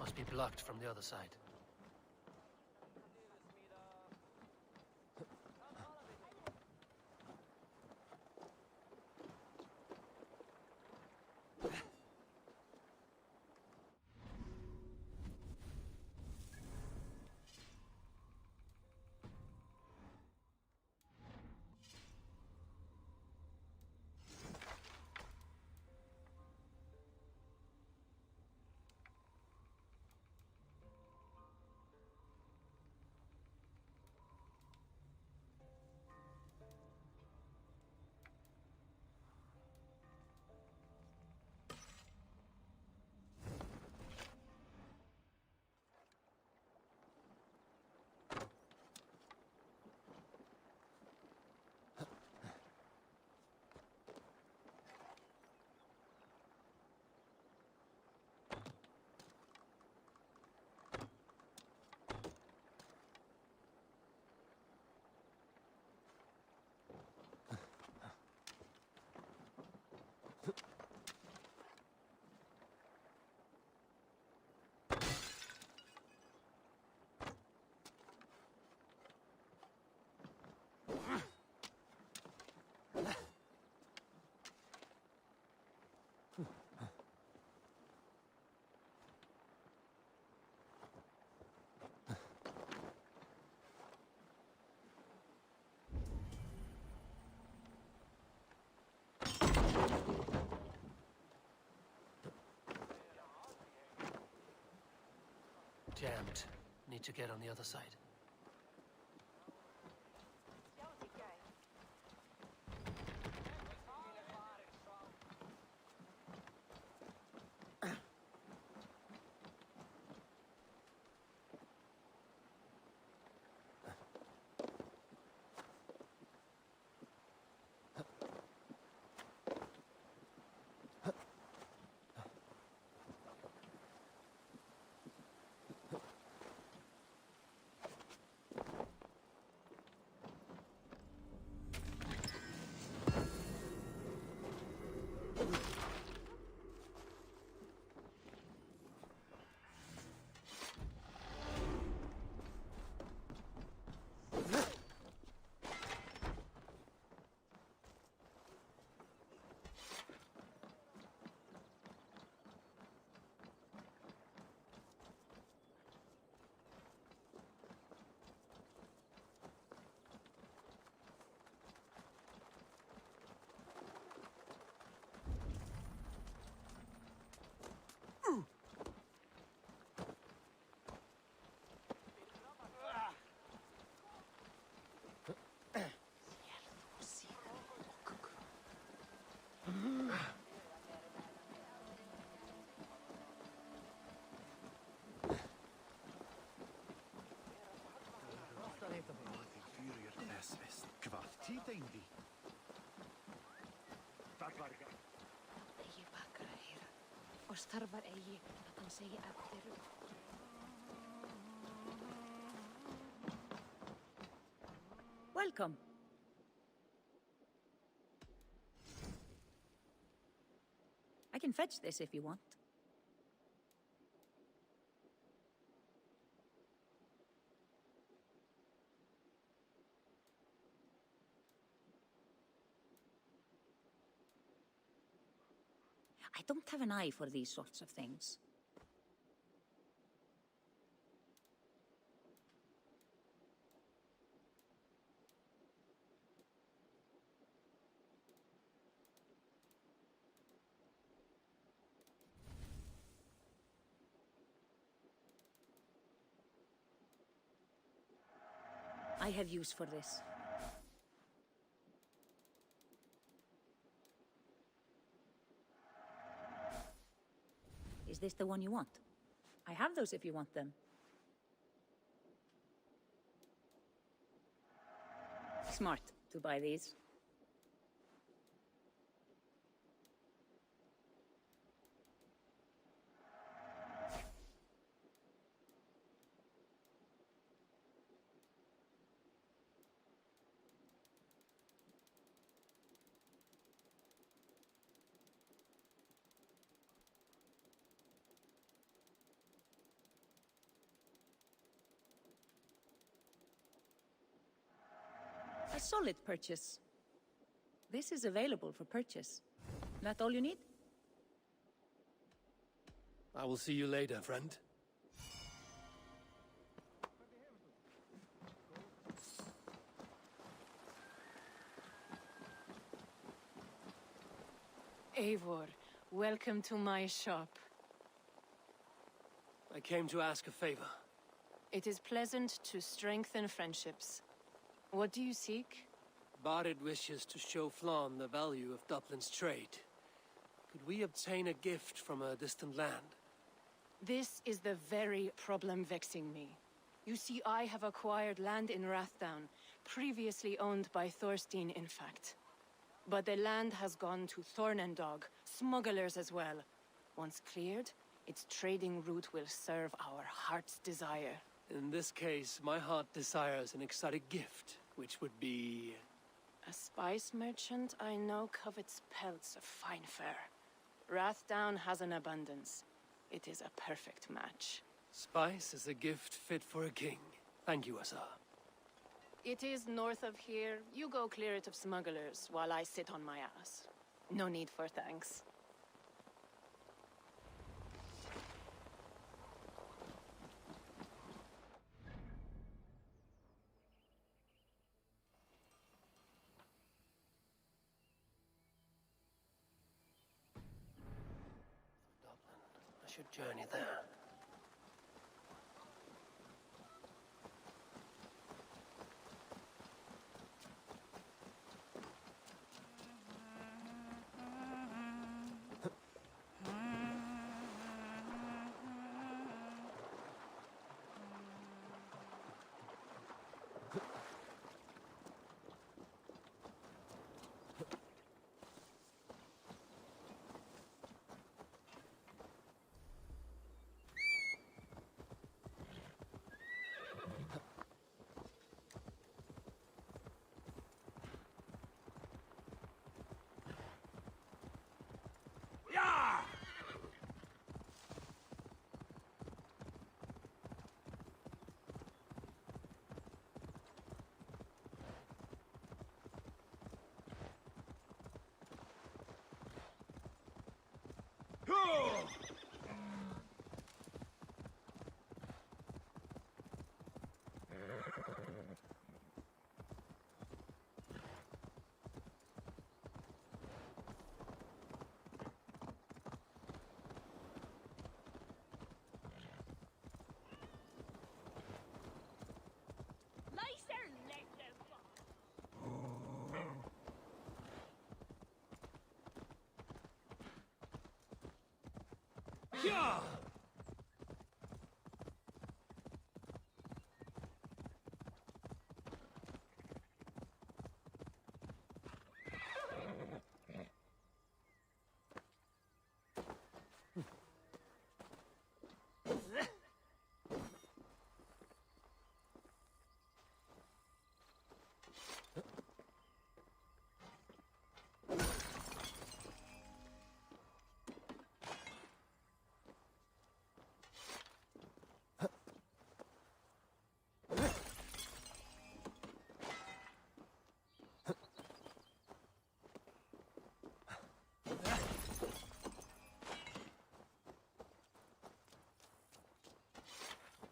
Must be blocked from the other side. Jammed. Need to get on the other side. Eigi bakkar að heyra. Og starfar eigi að hann segi eftir. Welcome. I can fetch this if you want. I don't have an eye for these sorts of things. I have use for this. Is this the one you want? I have those if you want them. Smart to buy these. A solid purchase. This is available for purchase. That all you need? I will see you later, friend. Eivor, welcome to my shop. I came to ask a favor. It is pleasant to strengthen friendships. What do you seek? Barid wishes to show Flann the value of Dublin's trade. Could we obtain a gift from a distant land? This is the very problem vexing me. You see, I have acquired land in Rathdown, previously owned by Thorstein, in fact. But the land has gone to Thornendog, smugglers as well. Once cleared, its trading route will serve our heart's desire. In this case, my heart desires an exotic gift, which would be... A spice merchant I know covets pelts of fine fur. Rathdown has an abundance. It is a perfect match. Spice is a gift fit for a king. Thank you, Asa. It is north of here. You go clear it of smugglers, while I sit on my ass. No need for thanks. I should journey there. Yeah!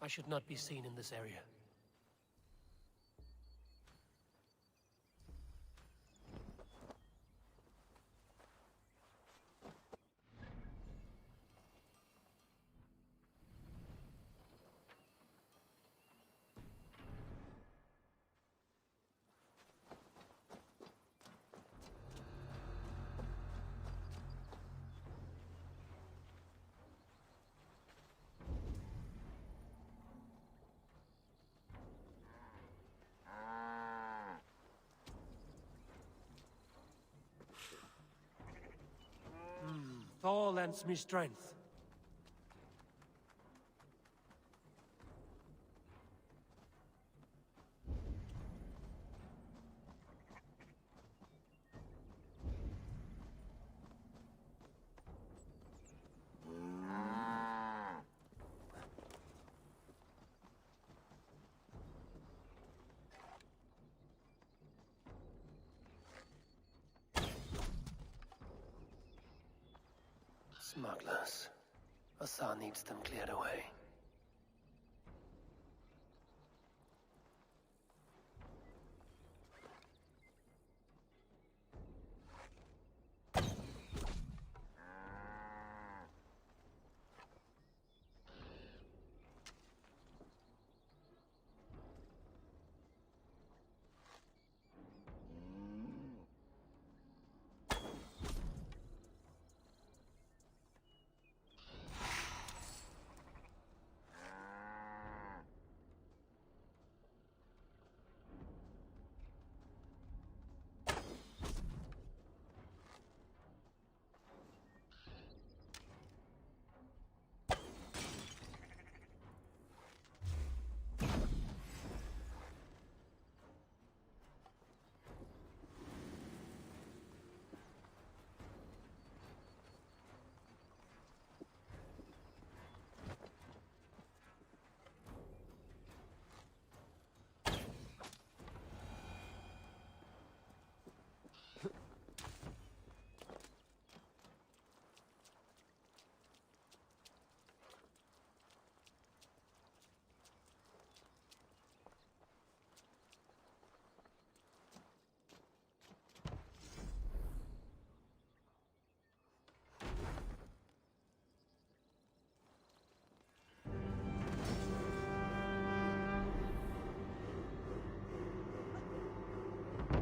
I should not be seen in this area. Thor lends me strength. Smugglers. Asa needs them cleared away.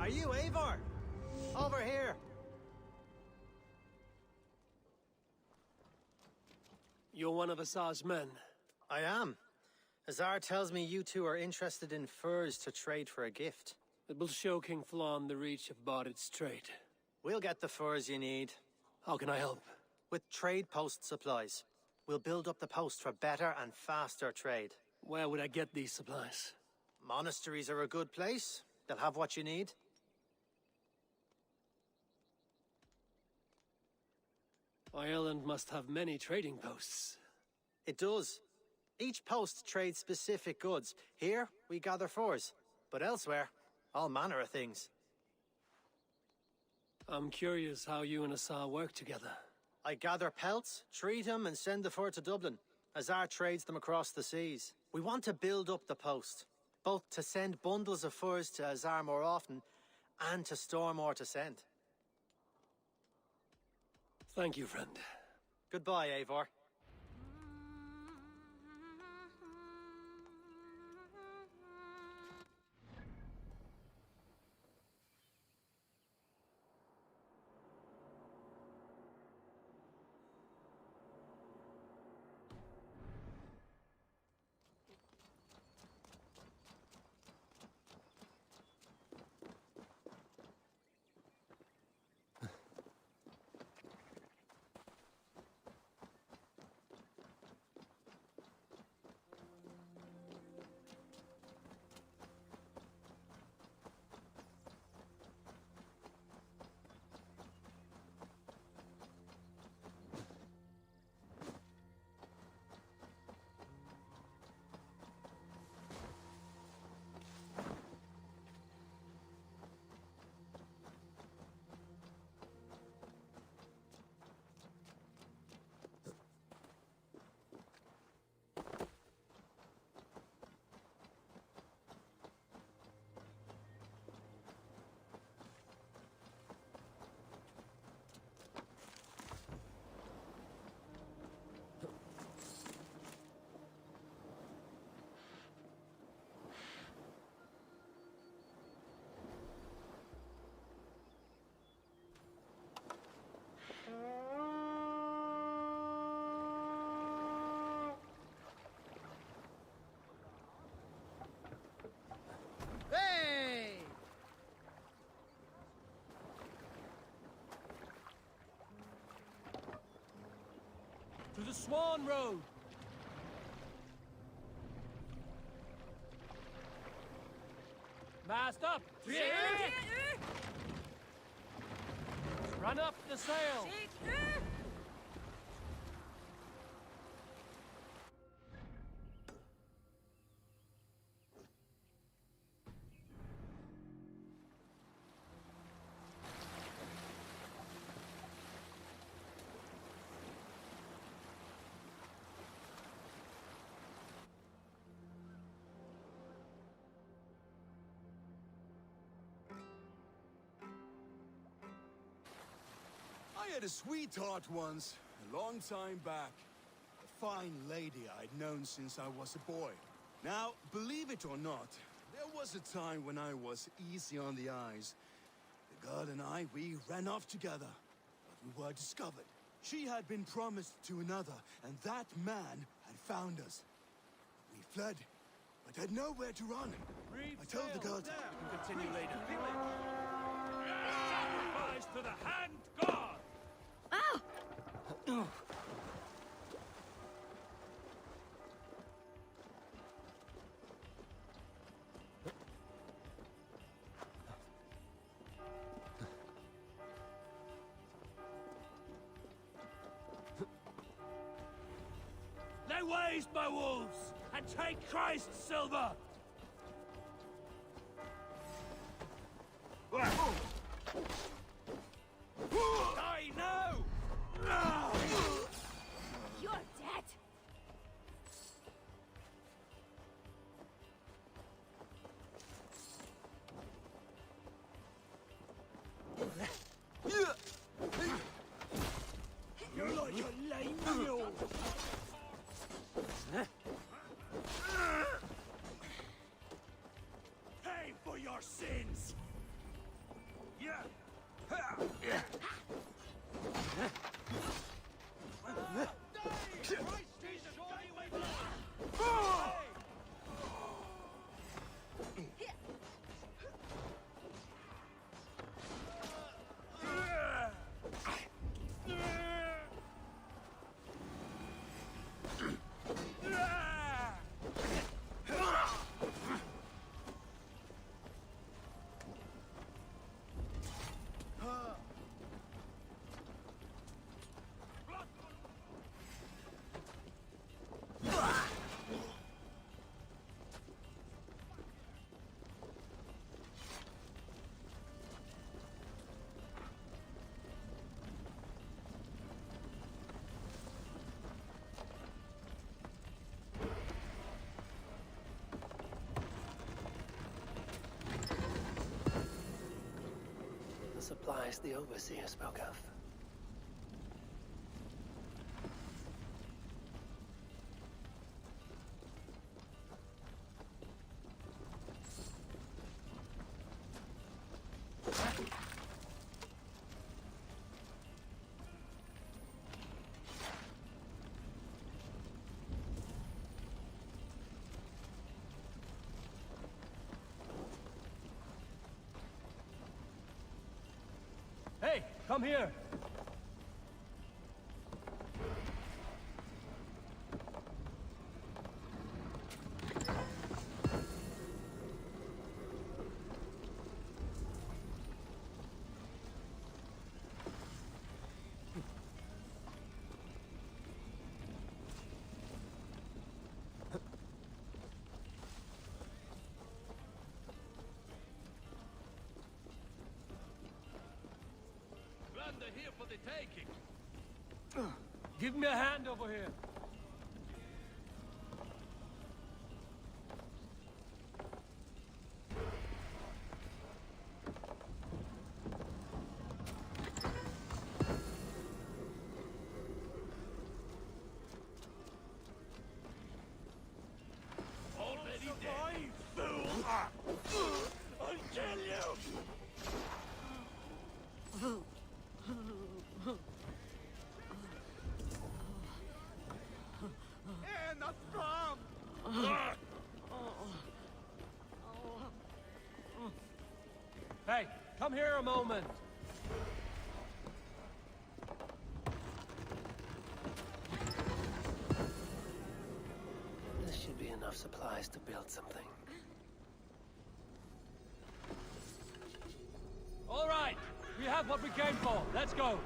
Are you Eivor? Over here! You're one of Asar's men. I am. Azar tells me you two are interested in furs to trade for a gift. It will show King Flan the reach of Bardet's trade. We'll get the furs you need. How can I help? With trade post supplies. We'll build up the post for better and faster trade. Where would I get these supplies? Monasteries are a good place. They'll have what you need. Ireland must have many trading posts. It does. Each post trades specific goods. Here, we gather furs. But elsewhere, all manner of things. I'm curious how you and Asar work together. I gather pelts, treat them, and send the fur to Dublin. Azar trades them across the seas. We want to build up the post, both to send bundles of furs to Azar more often, and to store more to send. Thank you, friend. Goodbye, Eivor. Hey! To the Swan Road! Mast up! Run up the sail! I had a sweetheart once, a long time back. A fine lady I'd known since I was a boy. Now, believe it or not, there was a time when I was easy on the eyes. The girl and I, we ran off together, but we were discovered. She had been promised to another, and that man had found us. We fled, but had nowhere to run. I told the girl to... We can continue later. Sacrifice to the hand god! Ah! Lay waste my wolves, and take Christ's silver! Die now! You're dead! You're like a lame mule! Pay for your sins! Yeah! The supplies the overseer spoke of. Hey, come here! Plunder here for the taking! Give me a hand over here! Already dead! Fool! I'll kill you! not from! Hey, come here a moment! This should be enough supplies to build something. All right, we have what we came for. Let's go.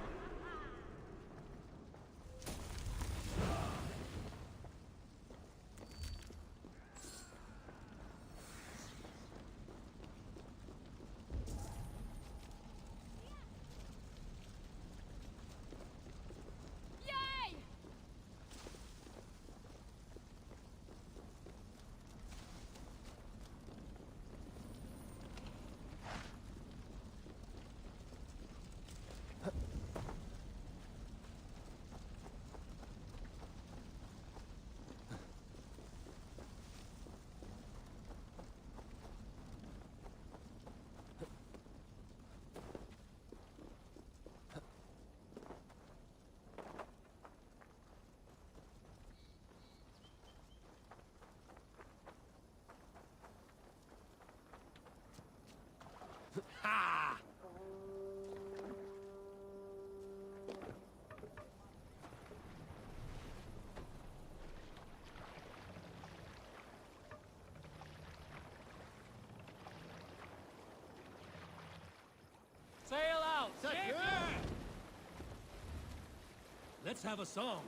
Let's have a song.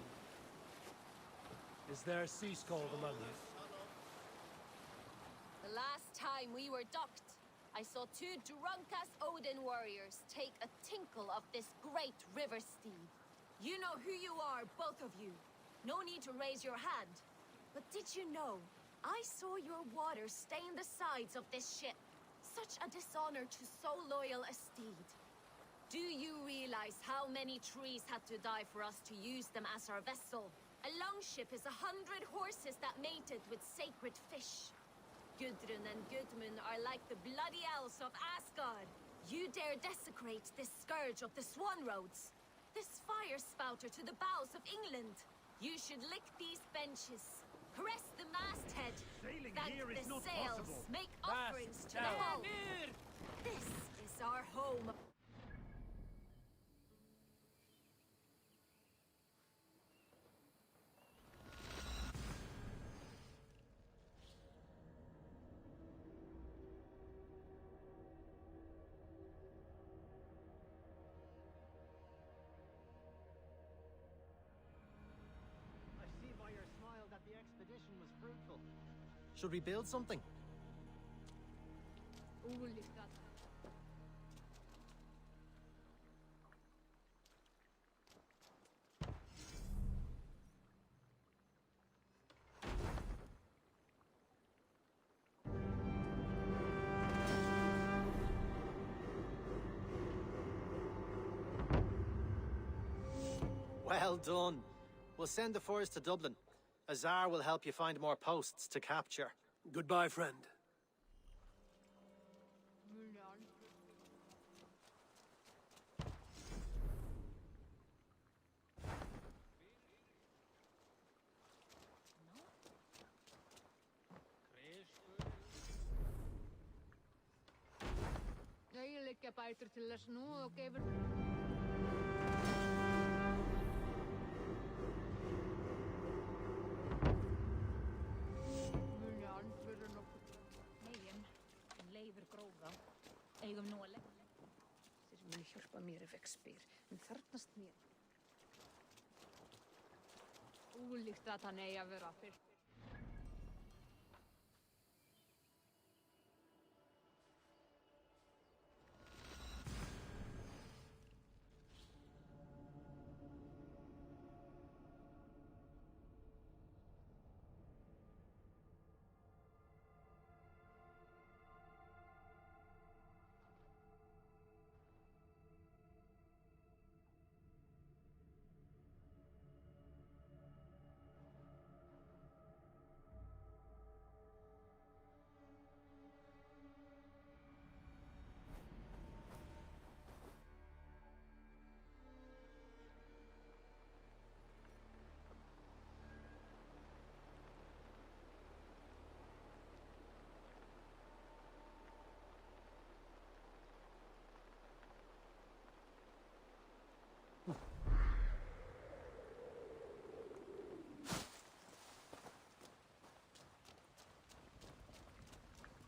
Is there a sea scald among you? The last time we were docked, I saw two drunk-ass Odin warriors take a tinkle of this great river steed. You know who you are, both of you. No need to raise your hand. But did you know, I saw your water stain the sides of this ship. Such a dishonor to so loyal a steed. Do you realize how many trees had to die for us to use them as our vessel? A longship is 100 horses that mated with sacred fish. Gudrun and Gudmund are like the bloody elves of Asgard. You dare desecrate this scourge of the Swan Roads, this fire spouter to the bows of England. You should lick these benches, caress the masthead, Sailing thank here the is not sails, possible. make offerings to the hull. This is our home. I see by your smile that the expedition was fruitful. Should we build something? Well done. We'll send the force to Dublin. Azar will help you find more posts to capture. Goodbye, friend. Ég liggja bætur til þess nú og gefur... Muljan fyrir nokkuð. Megin, en Leifur gróða. Eigum nú að leggja. Þeir muni hjálpa mér ef ekki spyr, en þarnast mér. Ólíkt að hann eigi að vera fyrst.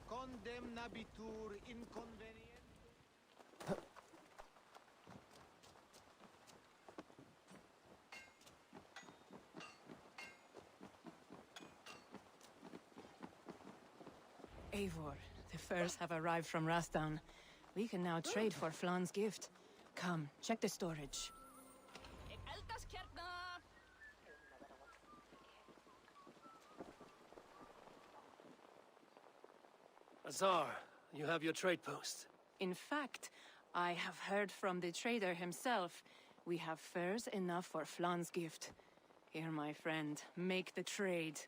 Condemnabitur inconvenient. Eivor, the furs have arrived from Rathdon. We can now trade for Flan's gift. Come, check the storage. Ek eldast kjarna! Azar, you have your trade post. In fact, I have heard from the trader himself. We have furs enough for Flan's gift. Here, my friend, make the trade.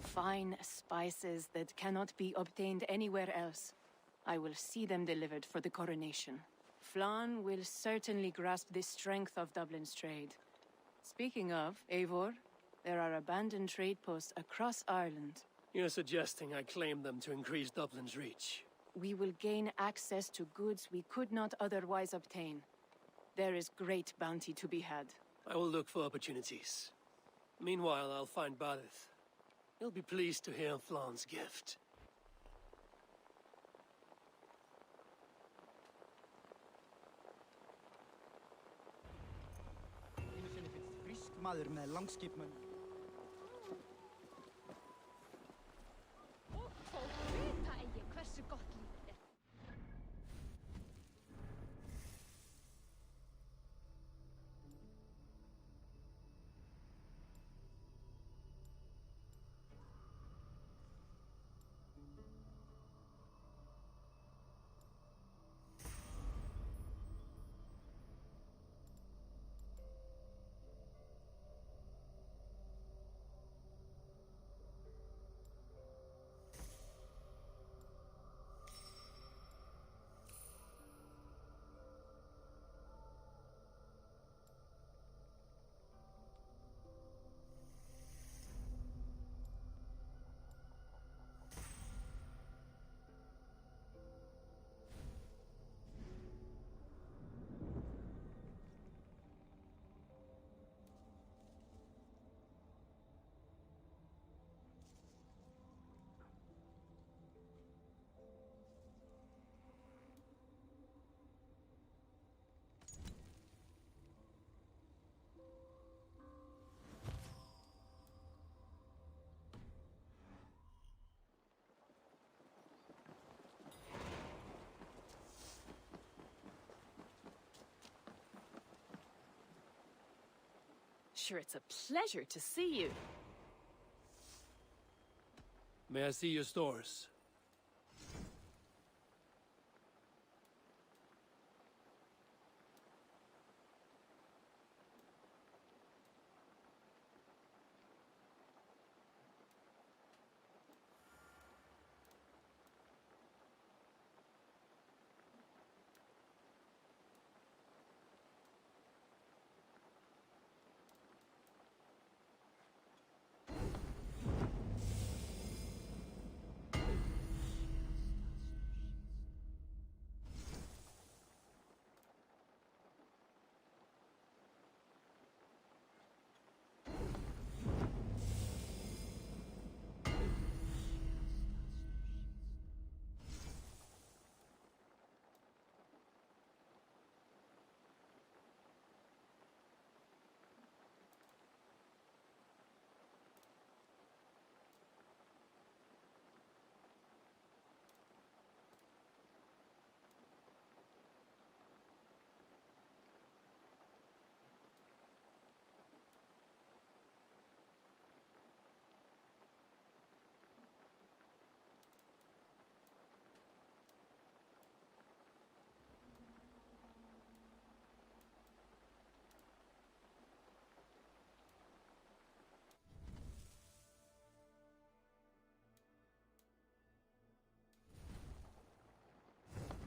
Fine spices that cannot be obtained anywhere else. I will see them delivered for the coronation. Flan will certainly grasp the strength of Dublin's trade. Speaking of, Eivor, there are abandoned trade posts across Ireland. You're suggesting I claim them to increase Dublin's reach. We will gain access to goods we could not otherwise obtain. There is great bounty to be had. I will look for opportunities. Meanwhile, I'll find Barith. He'll be pleased to hear Flan's gift. Einu sinni finnst frísk maður með langskipmun. Og fólk vita eigi hversu gott lífið er. Sure, it's a pleasure to see you. May I see your stores?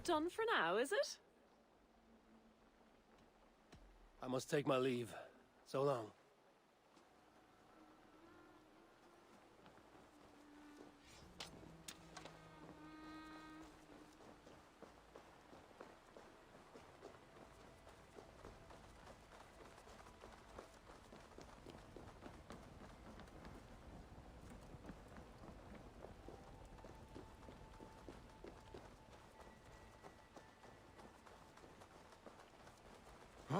Done for now, is it? I must take my leave. So long. Huh?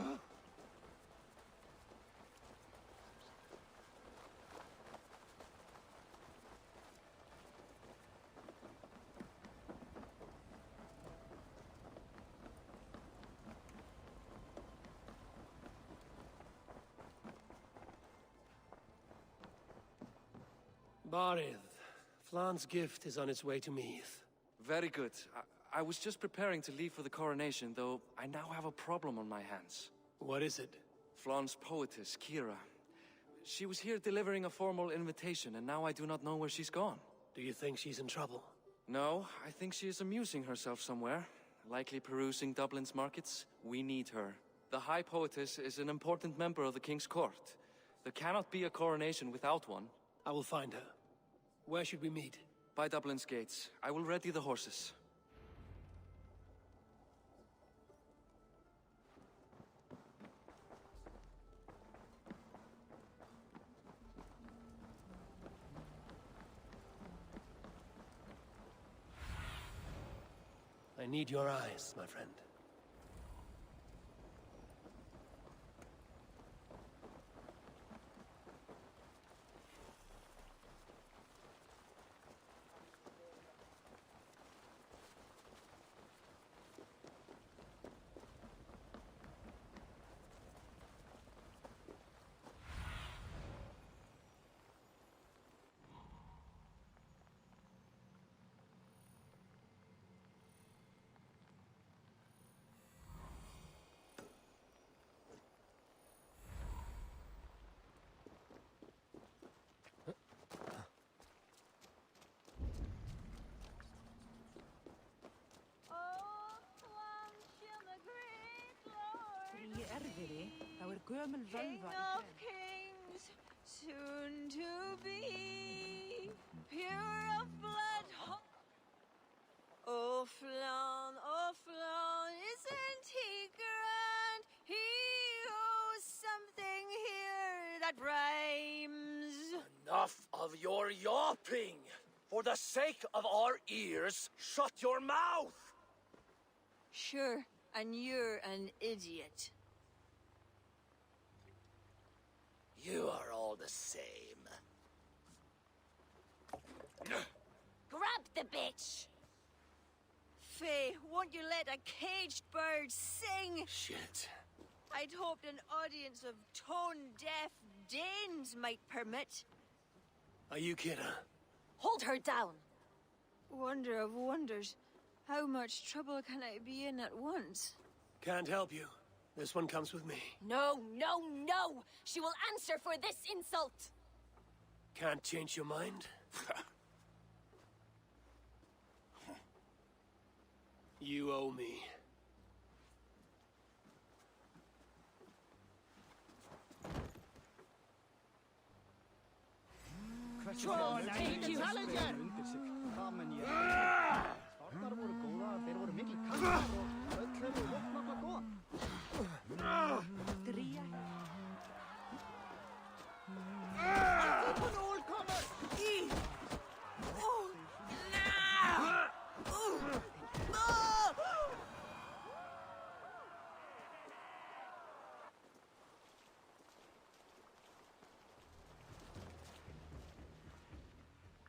Barith, Flan's gift is on its way to Meath. Very good. I was just preparing to leave for the coronation, though I now have a problem on my hands. What is it? Flan's poetess, Kira. She was here delivering a formal invitation, and now I do not know where she's gone. Do you think she's in trouble? No, I think she is amusing herself somewhere. Likely perusing Dublin's markets. We need her. The High Poetess is an important member of the King's court. There cannot be a coronation without one. I will find her. Where should we meet? By Dublin's gates. I will ready the horses. I need your eyes, my friend. Í erfiði, þá gömul völva King of kings, soon to be, pure of blood. Oh, Flan, isn't he grand? He owes something here that rhymes. Enough of your yawping! For the sake of our ears, shut your mouth! Sure, and you're an idiot. You are all the same. Grab the bitch! Faye, won't you let a caged bird sing? Shit. I'd hoped an audience of tone-deaf Danes might permit. Are you kidding? Hold her down! Wonder of wonders. How much trouble can I be in at once? Can't help you. This one comes with me. No! She will answer for this insult! Can't change your mind? You owe me.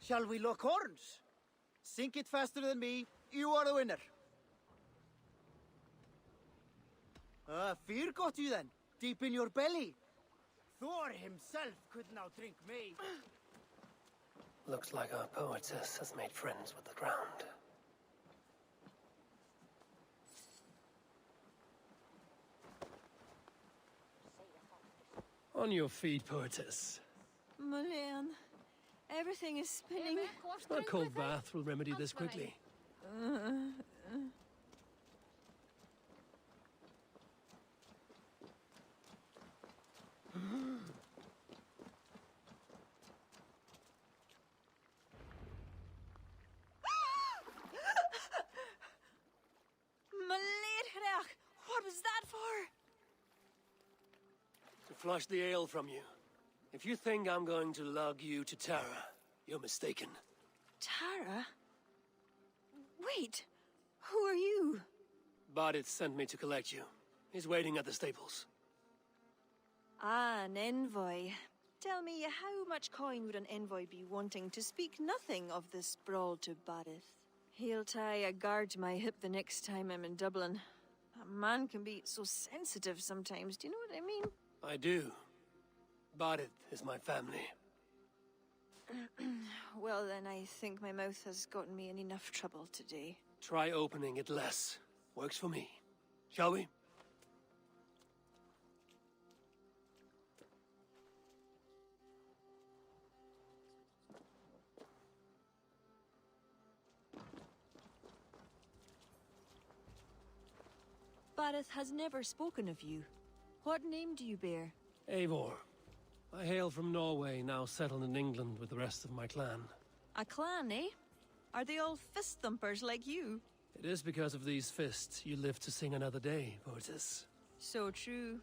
Shall we lock horns? Sink it faster than me, you are the winner. Fear got you then, deep in your belly. Thor himself could now drink me. Looks like our poetess has made friends with the ground. On your feet, poetess. Mullane, everything is spinning. A cold bath will remedy this quickly. Maledhrach, what was that for? To flush the ale from you. If you think I'm going to lug you to Tara, you're mistaken. Tara? Wait, who are you? Bodit sent me to collect you. He's waiting at the stables. Ah, an envoy. Tell me, how much coin would an envoy be wanting, to speak nothing of the sprawl to Badith? He'll tie a guard to my hip the next time I'm in Dublin. A man can be so sensitive sometimes, do you know what I mean? I do. Bodit is my family. Well then, I think my mouth has gotten me in enough trouble today. Try opening it less. Works for me. Shall we? Badith has never spoken of you. What name do you bear? Eivor. I hail from Norway, now settled in England with the rest of my clan. A clan, eh? Are they all fist-thumpers like you? It is because of these fists you live to sing another day, poetess. So true.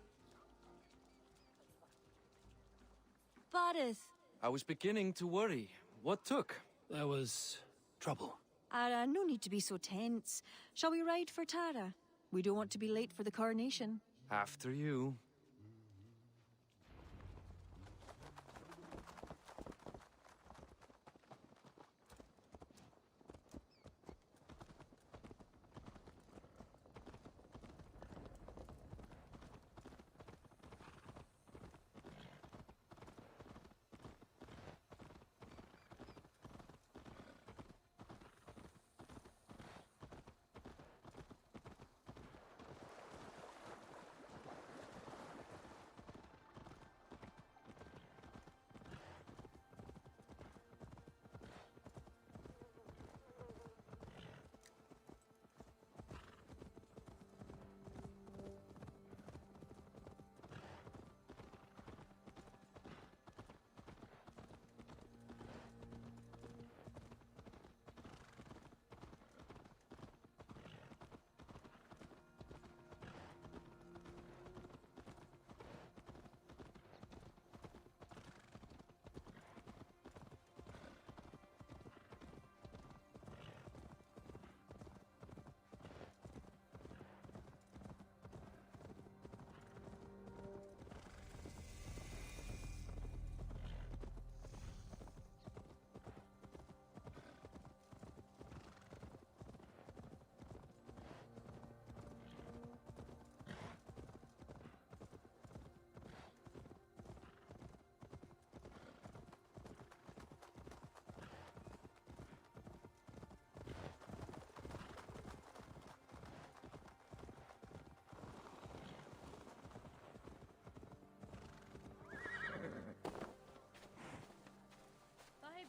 Badith! I was beginning to worry. What took? There was trouble. No need to be so tense. Shall we ride for Tara? We don't want to be late for the coronation. After you.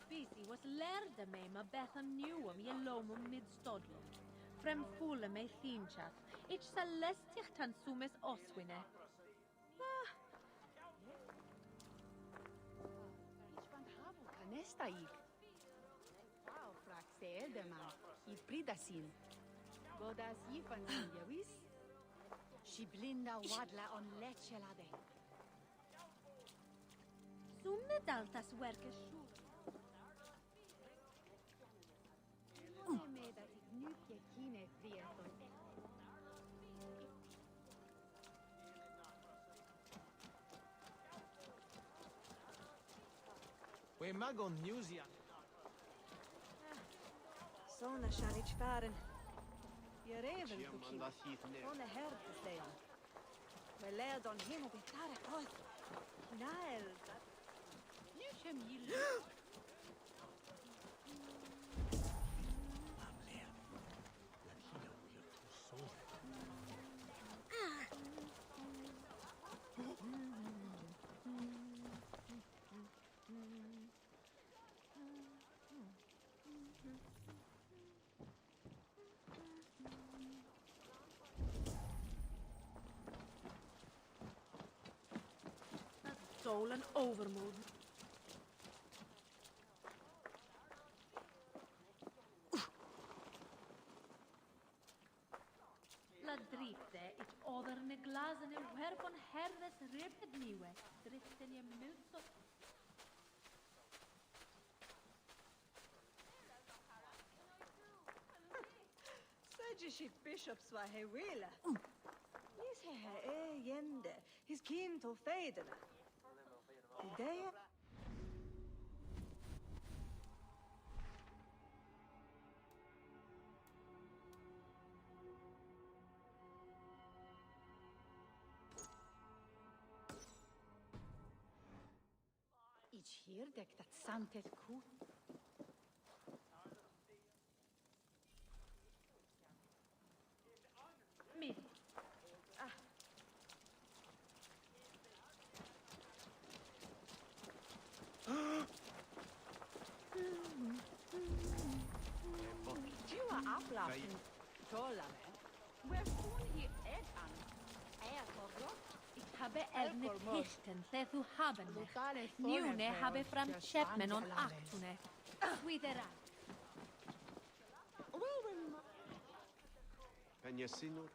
Busy was lærde meg med Bethan Newham i lomum mid stodlum. Frem fule meg thinchas, ich celestiach tan sumes oswine. Ich van havo canesta ik. Wow, frax eldema, I pridasin. Bodas ifan sinjawis. She blinda wadla on lechelade. Summe daltas werke shu. Med att ignuke kine frieton. We magon newsia. Såna kärlek fären. Jag reven Tjemman kukin. da hit ner. Såna härtes lejon. Men lädon hemma betare kol. Nael. Nu kem gill. Solen overmoed. La drifte, ich oderne glasene wherefon herres ribed niwe. Driften je milso. Sajishi bishops var hewila. Nis he jende. His keen to fadena. Ideja. Ich hirdek dat santet ku. Min. Jua ablaufen. Tollame. Wherefore he ed an. Erkorblok. Ich habe elne Kirsten, du haben mich. Njune habe fram Chapman on Achtune. Swidera. Penjasinur.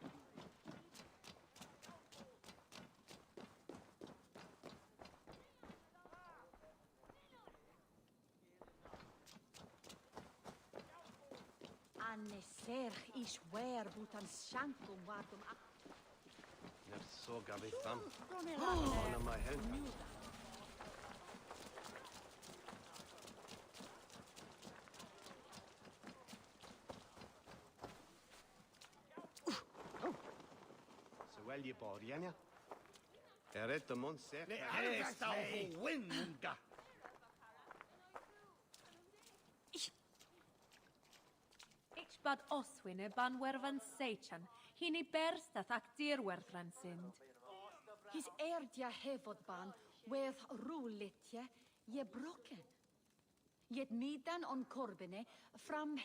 Anne serch is wer butan shankum wardum a... Nef so gabi thumb. Ronelande. One of my hand. Så väl je borgenia. Eret mon se. Ne arvesta o winga. Ich bad Oswin e banwerfan Seichan, hini berstath ac dirwerthran synd. His erdia hefod ban, wedd rwlitje, je broken. Yet midan on corbine, fram...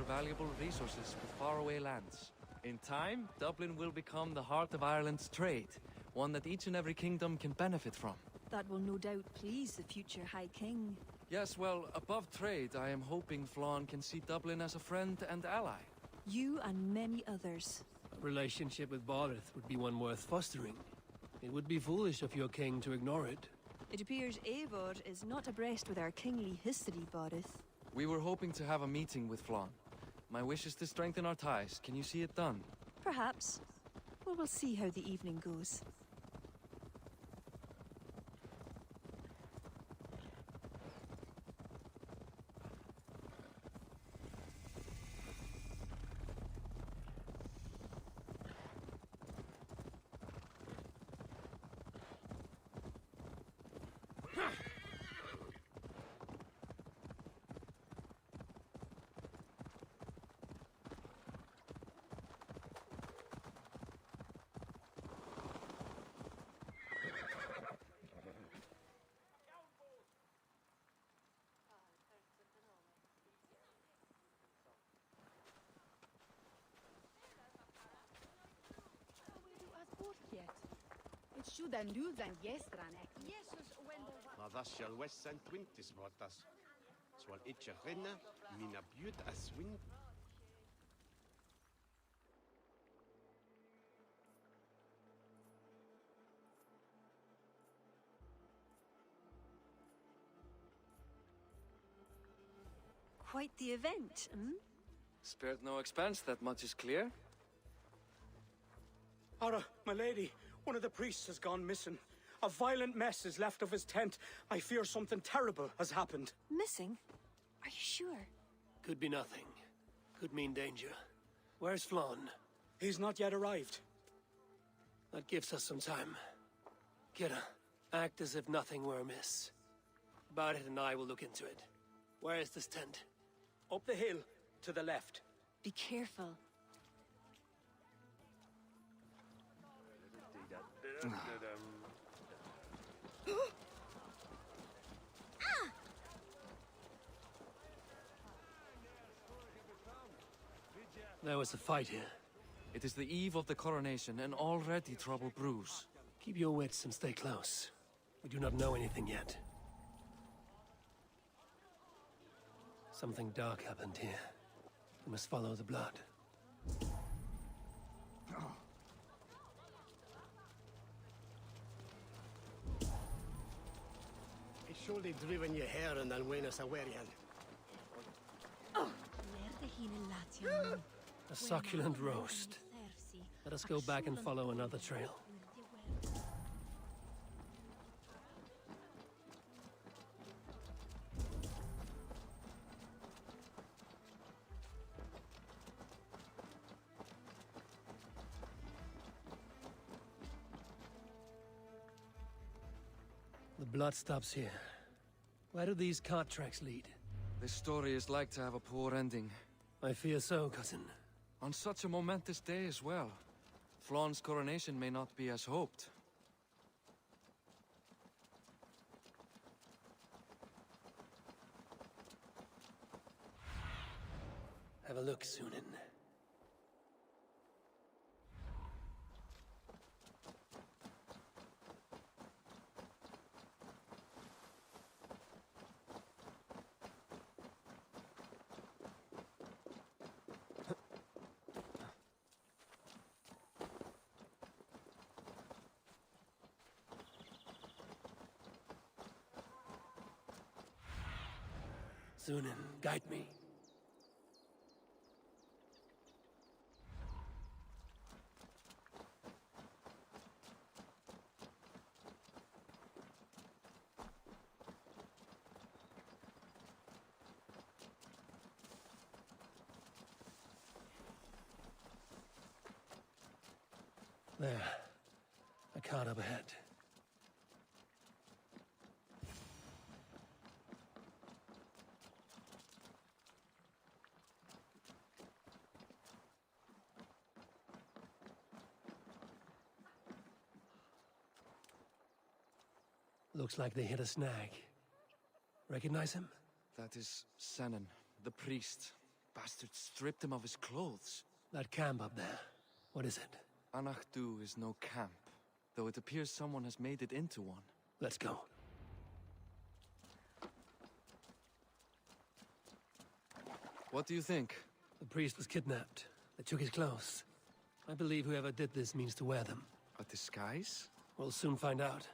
Valuable resources with faraway lands. In time, Dublin will become the heart of Ireland's trade, one that each and every kingdom can benefit from. That will no doubt please the future High King. Yes, well, above trade, I am hoping Flann can see Dublin as a friend and ally. You and many others. A relationship with Barith would be one worth fostering. It would be foolish of your king to ignore it. It appears Eivor is not abreast with our kingly history, Barith. We were hoping to have a meeting with Flann. My wish is to strengthen our ties. Can you see it done? Perhaps. Well, we'll see how the evening goes. Should lose and yestranek. Jesus, when Maar dat shall west zijn 20 wortas. Zwal itje rinne, mina buurt as wind. Quite the event, hmm? Spared no expense, that much is clear. Ara, my lady, one of the priests has gone missing. A violent mess is left of his tent. I fear something terrible has happened. Missing? Are you sure? Could be nothing. Could mean danger. Where's Flann? He's not yet arrived. That gives us some time. Kira, act as if nothing were amiss. Barret and I will look into it. Where is this tent? Up the hill, to the left. Be careful. There was a fight here. It is the eve of the coronation, and already trouble brews. Keep your wits and stay close. We do not know anything yet. Something dark happened here. We must follow the blood. It's surely driven your hair and then win us a werian. A succulent roast. Let us go back and follow another trail. The blood stops here. Where do these cart tracks lead? This story is like to have a poor ending. I fear so, cousin. On such a momentous day as well. Flaun's coronation may not be as hoped. Have a look, Sunan. Sunan, guide me. There. A cart up ahead. Looks like they hit a snag. Recognize him? That is Senan, the priest. Bastards stripped him of his clothes. That camp up there. What is it? Anachdu is no camp, though it appears someone has made it into one. Let's go. What do you think? The priest was kidnapped. They took his clothes. I believe whoever did this means to wear them. A disguise? We'll soon find out.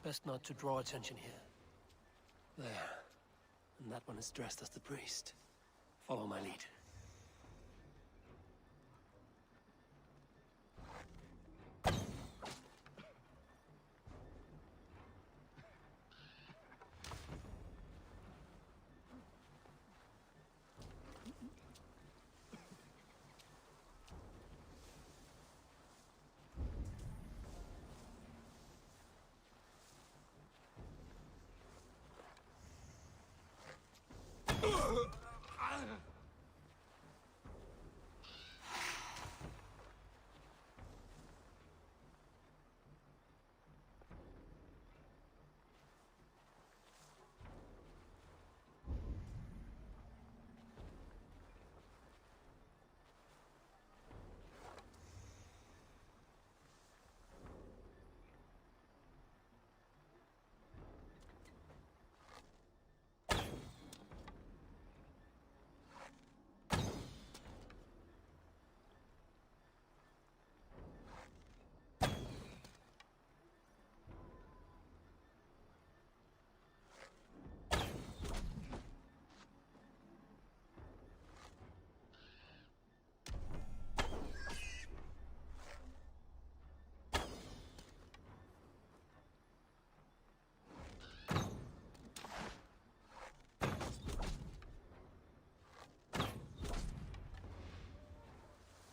Best not to draw attention here. There. And that one is dressed as the priest. Follow my lead.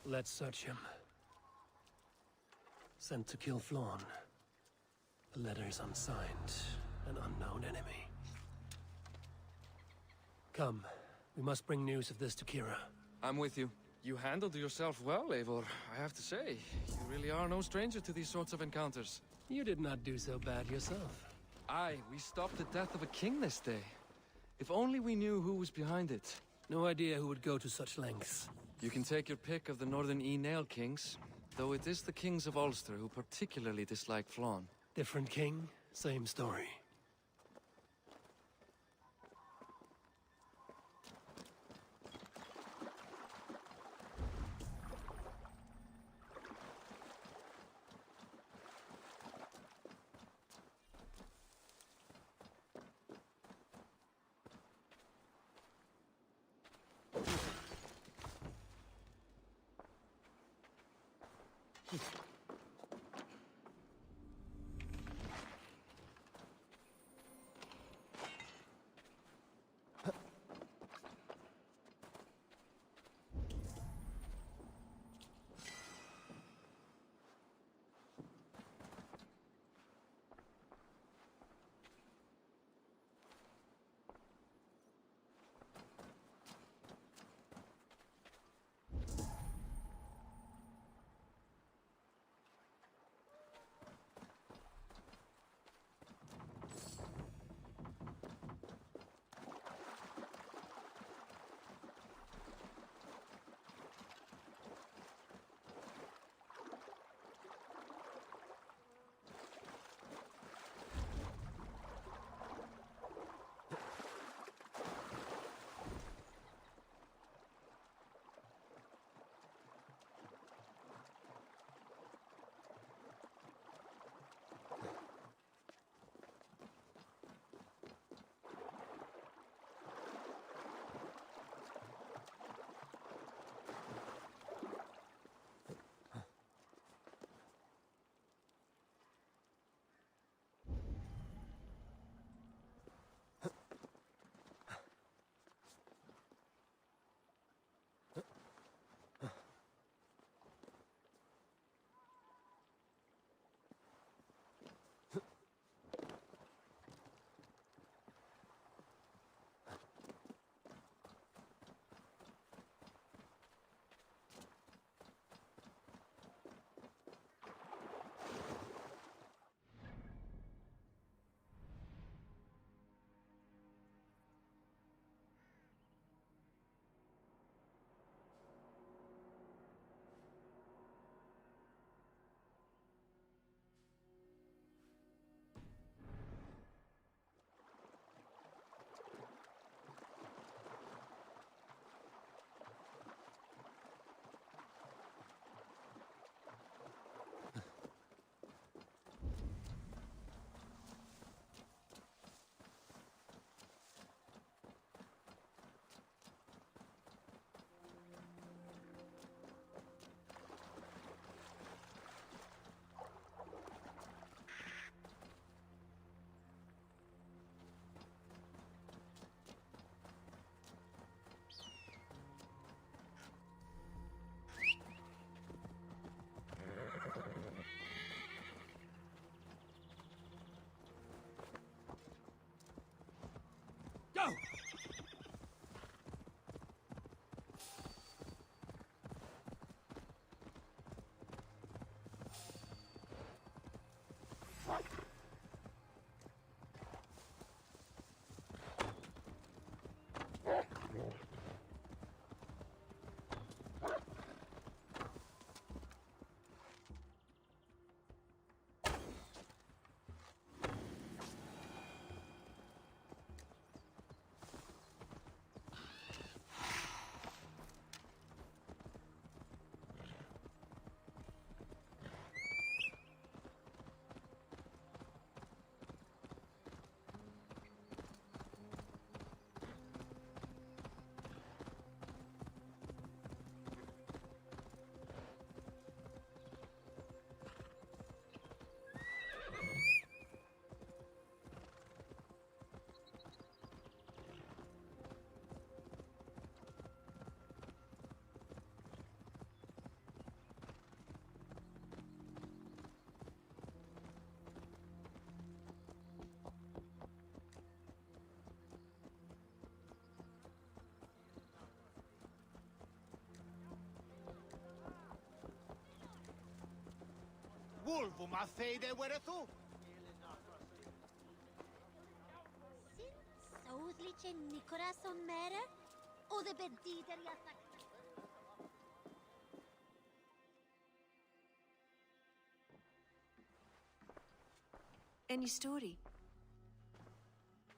Let's search him. Sent to kill Flawn. The letter is unsigned. An unknown enemy. Come. We must bring news of this to Kira. I'm with you. You handled yourself well, Eivor, I have to say. You really are no stranger to these sorts of encounters. You did not do so bad yourself. Aye, we stopped the death of a king this day. If only we knew who was behind it. No idea who would go to such lengths. You can take your pick of the Northern E-Nail kings, though it is the kings of Ulster who particularly dislike Flawn. Different king, same story. Go! Wolvo ma fede were tu. Saudliche Nicolas on mere? O de bediter yatak? Any story?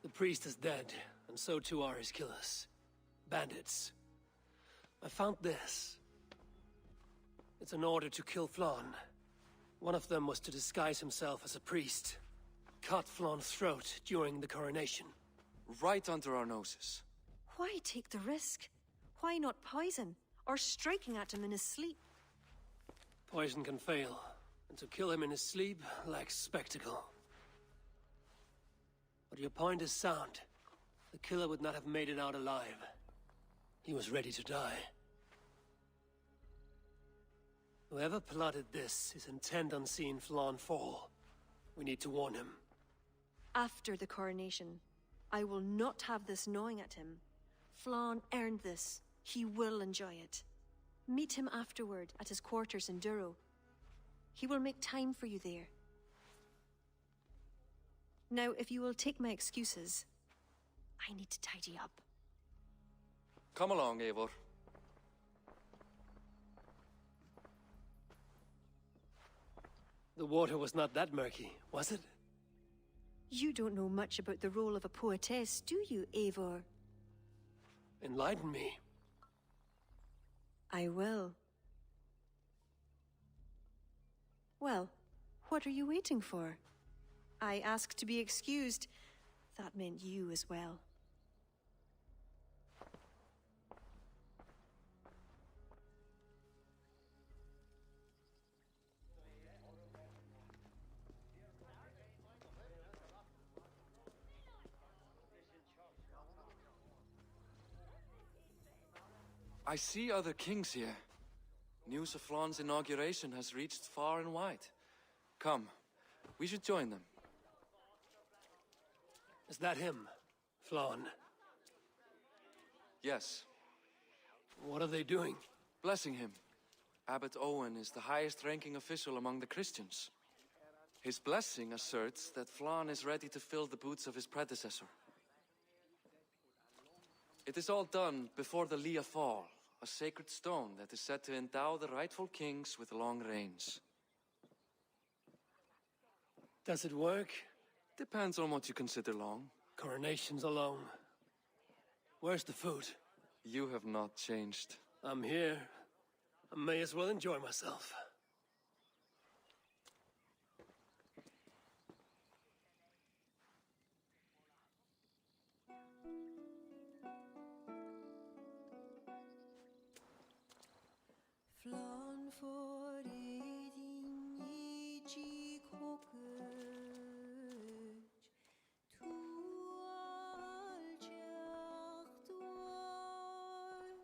The priest is dead, and so too are his killers. Bandits. I found this. It's an order to kill Flann. One of them was to disguise himself as a priest. Cut Flann's throat during the coronation. Right under our noses. Why take the risk? Why not poison? Or striking at him in his sleep? Poison can fail, and to kill him in his sleep lacks spectacle. But your point is sound. The killer would not have made it out alive. He was ready to die. Whoever plotted this is intent on seeing Flann fall. We need to warn him. After the coronation, I will not have this gnawing at him. Flann earned this. He will enjoy it. Meet him afterward at his quarters in Duro. He will make time for you there. Now, if you will take my excuses, I need to tidy up. Come along, Eivor. The water was not that murky, was it? You don't know much about the role of a poetess, do you, Eivor? Enlighten me. I will. Well, what are you waiting for? I asked to be excused. That meant you as well. I see other kings here. News of Flann's inauguration has reached far and wide. Come, we should join them. Is that him, Flann? Yes. What are they doing? Blessing him. Abbot Owen is the highest-ranking official among the Christians. His blessing asserts that Flann is ready to fill the boots of his predecessor. It is all done before the Lia Fall, a sacred stone that is said to endow the rightful kings with long reigns. Does it work? Depends on what you consider long. Coronations are long. Where's the food? You have not changed. I'm here. I may as well enjoy myself. Flann for edin I ci kokøj, tu aljacht ois,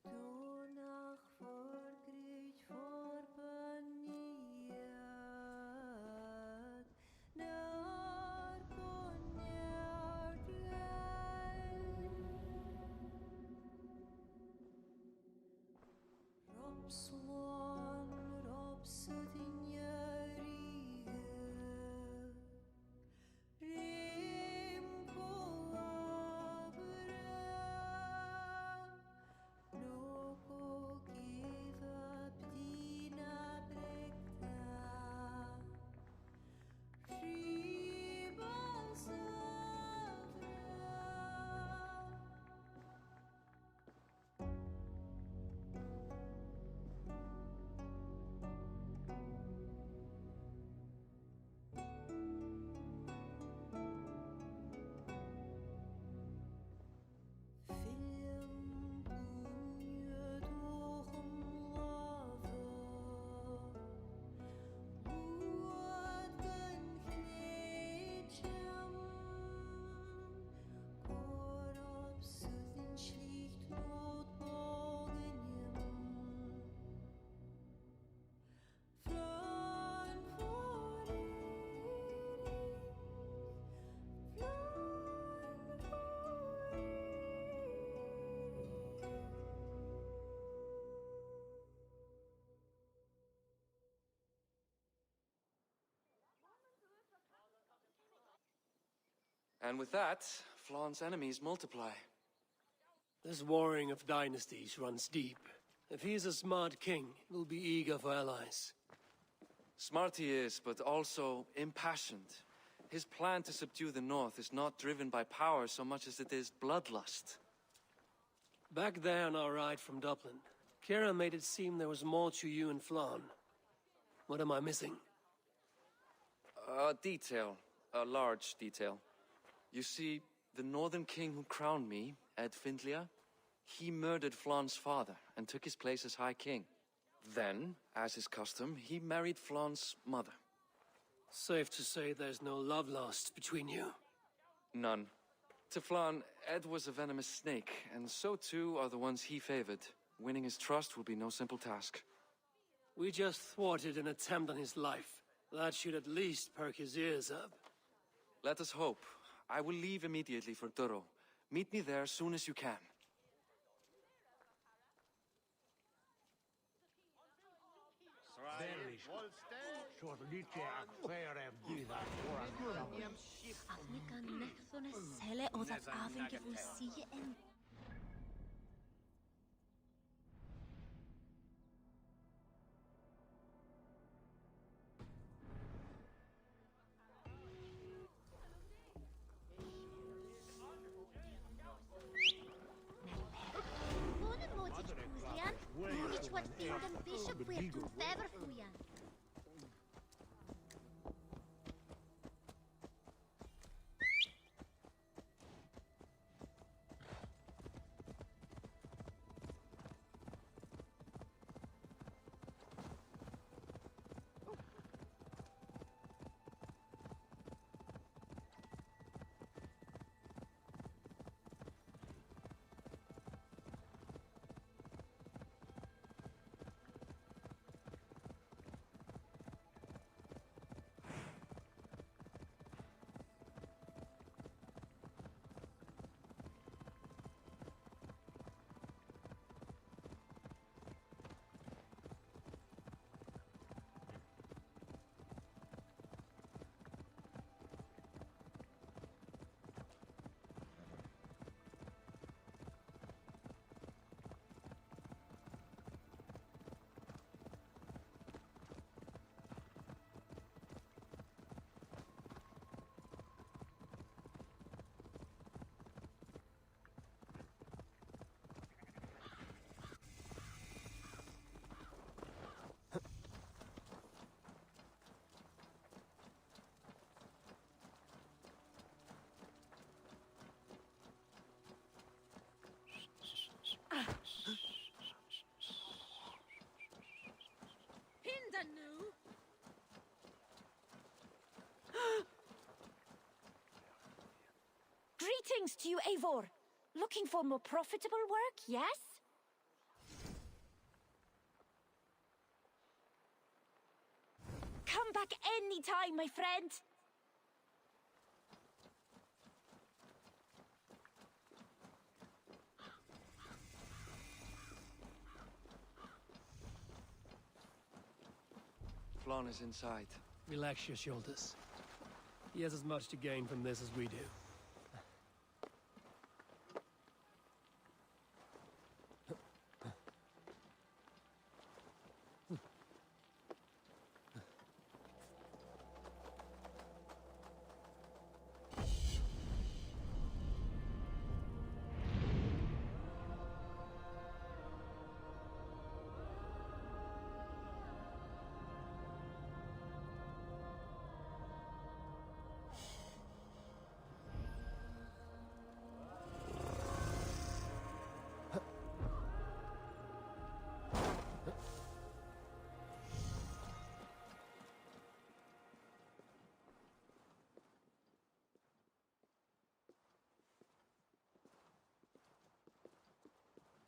donach forgrit forbaniat, nar konjart Rob swore And with that, Flaan's enemies multiply. This warring of dynasties runs deep. If he is a smart king, he'll be eager for allies. Smart he is, but also impassioned. His plan to subdue the north is not driven by power so much as it is bloodlust. Back there on our ride from Dublin, Kira made it seem there was more to you and Flann. What am I missing? A detail. A large detail. You see, the northern king who crowned me, Ed Findlia, he murdered Flaan's father and took his place as High King. Then, as is custom, he married Flaan's mother. Safe to say there's no love lost between you. None. To Flann, Ed was a venomous snake, and so too are the ones he favored. Winning his trust will be no simple task. We just thwarted an attempt on his life. That should at least perk his ears up. Let us hope. I will leave immediately for Durro. Meet me there as soon as you can. Afni gan nechthon y sele o dat afyn gyfwysi yn... Fôn y modig pwlian, mwnig wat find yn bishop wyr dwi'n fefer fwyan. Greetings to you, Eivor. Looking for more profitable work, yes? Come back any time, my friend. Flann is inside. Relax your shoulders. He has as much to gain from this as we do.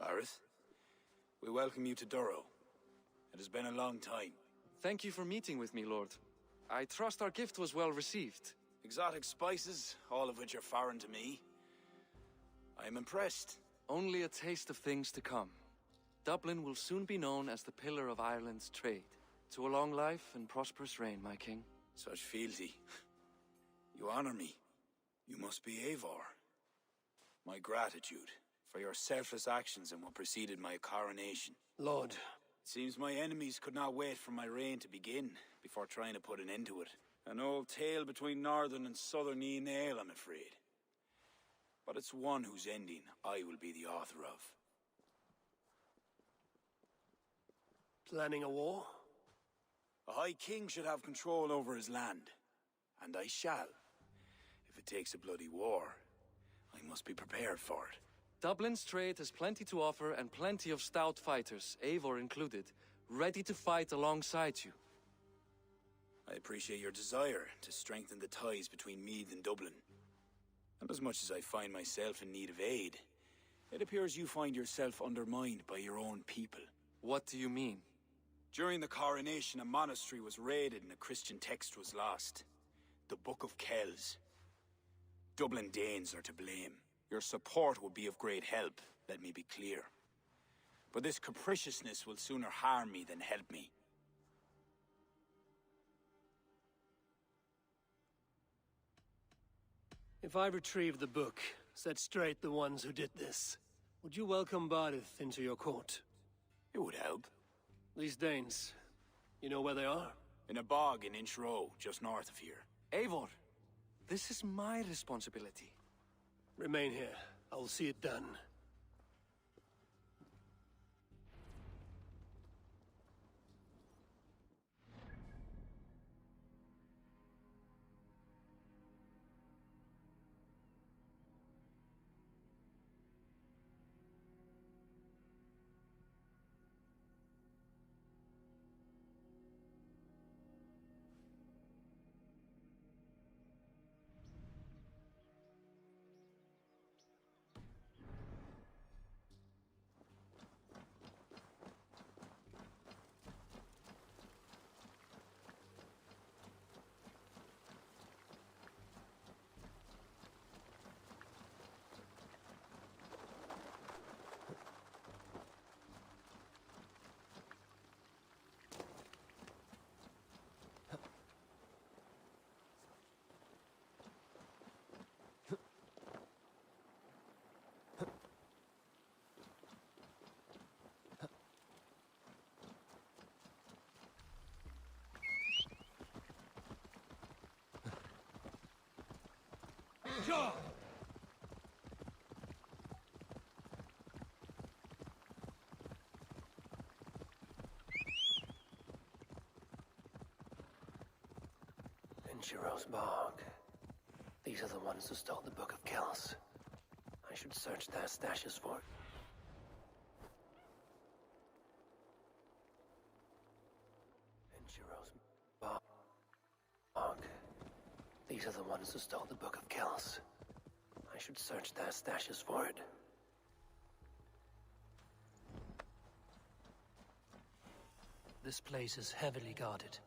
Bareth, we welcome you to Durro. It has been a long time. Thank you for meeting with me, Lord. I trust our gift was well received. Exotic spices, all of which are foreign to me. I am impressed. Only a taste of things to come. Dublin will soon be known as the pillar of Ireland's trade. To a long life and prosperous reign, my king. Such fealty. You honor me. You must be Eivor. My gratitude for your selfless actions in what preceded my coronation. Lord. It seems my enemies could not wait for my reign to begin before trying to put an end to it. An old tale between northern and southern Nael, I'm afraid. But it's one whose ending I will be the author of. Planning a war? A High King should have control over his land. And I shall. If it takes a bloody war, I must be prepared for it. Dublin's trade has plenty to offer and plenty of stout fighters, Eivor included, ready to fight alongside you. I appreciate your desire to strengthen the ties between Meath and Dublin. And as much as I find myself in need of aid, it appears you find yourself undermined by your own people. What do you mean? During the coronation, a monastery was raided and a Christian text was lost. The Book of Kells. Dublin Danes are to blame. Your support would be of great help, let me be clear. But this capriciousness will sooner harm me than help me. If I retrieve the book, set straight the ones who did this, would you welcome Barith into your court? It would help. These Danes, you know where they are? In a bog in Inch Row, just north of here. Eivor, this is my responsibility. Remain here. I will see it done. Sure. Shiro's bog. These are the ones who stole the Book of Kells. I should search their stashes for it. Shiro's bog. These are the ones who stole the Book of Kells. I should search their stashes for it. This place is heavily guarded.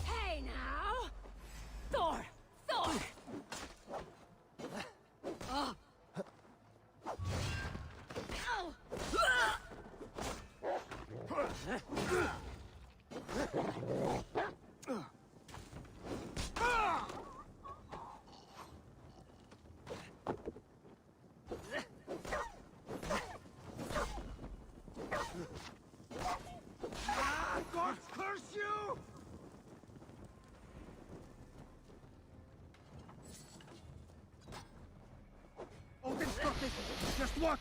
Hey now! Thor! Thor! Oh. Ow! God curse you! Odin struck it! Just what?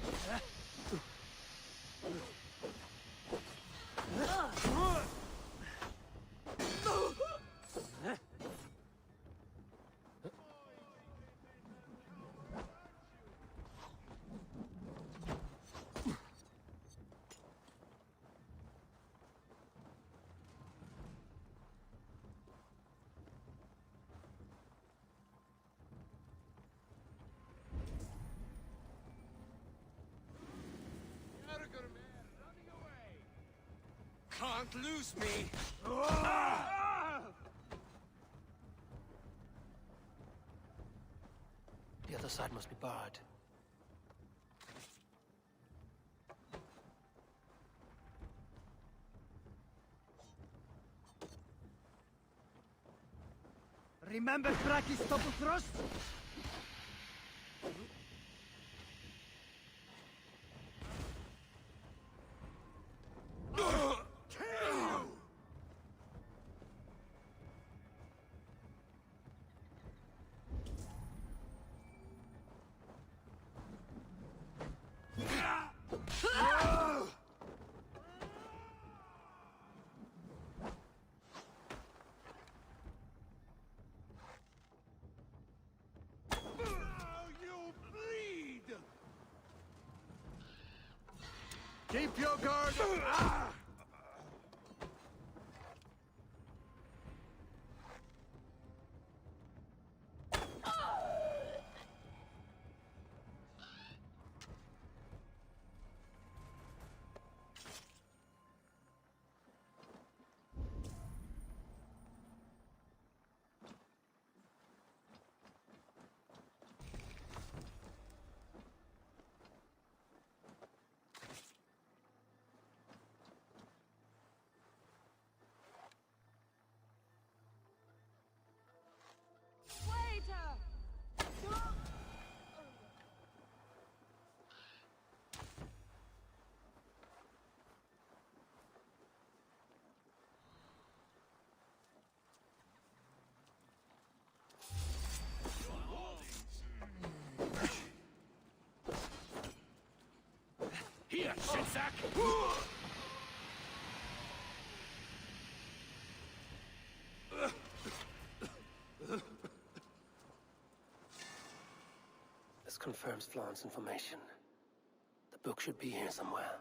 Can't lose me! The other side must be barred. Remember Kraki's double thrust? Keep your guard! Here, shitsack! This confirms Flan's information. The book should be here somewhere.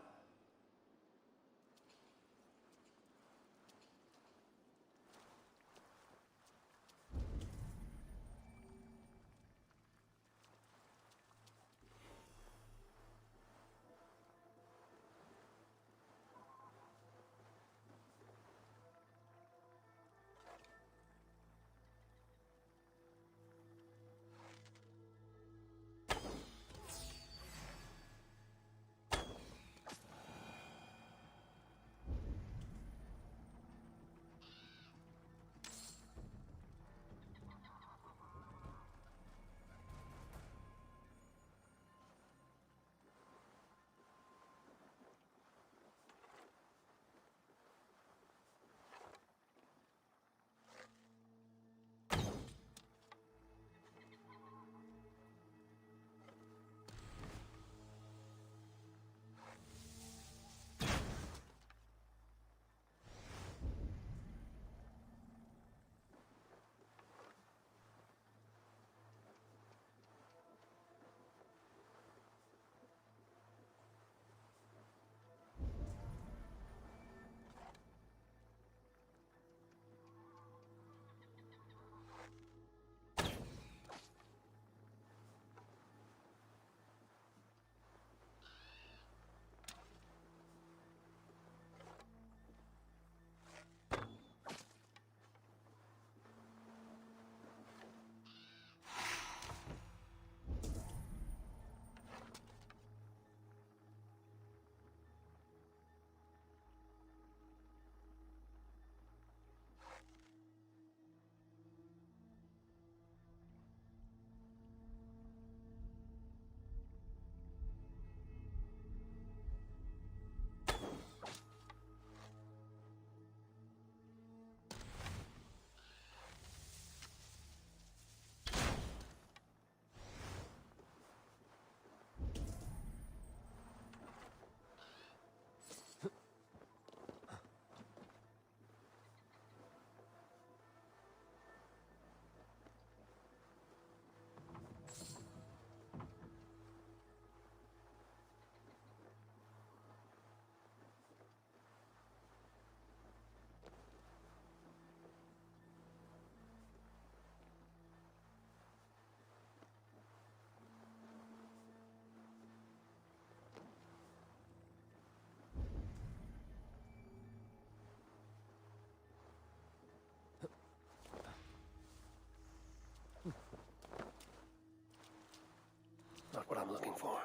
for.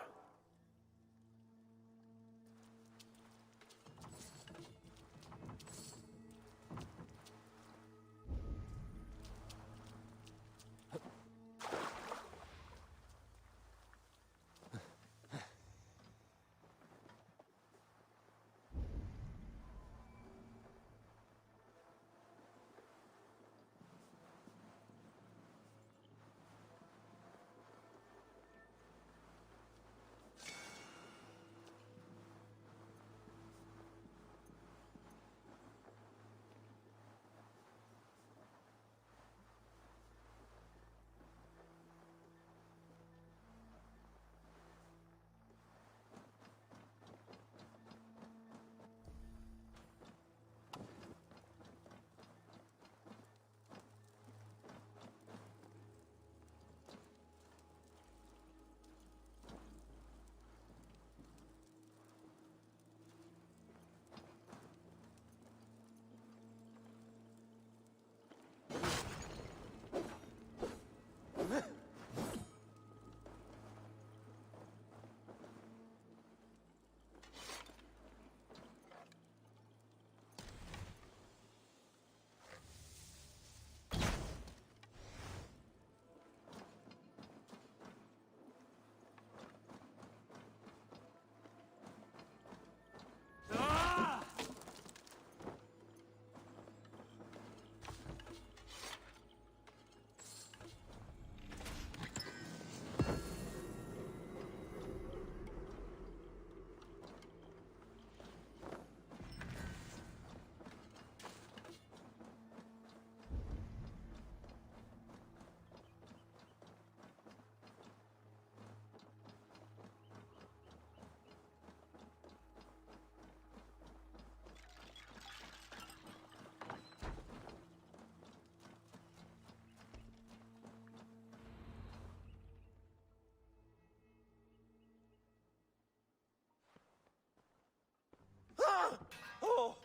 Oh!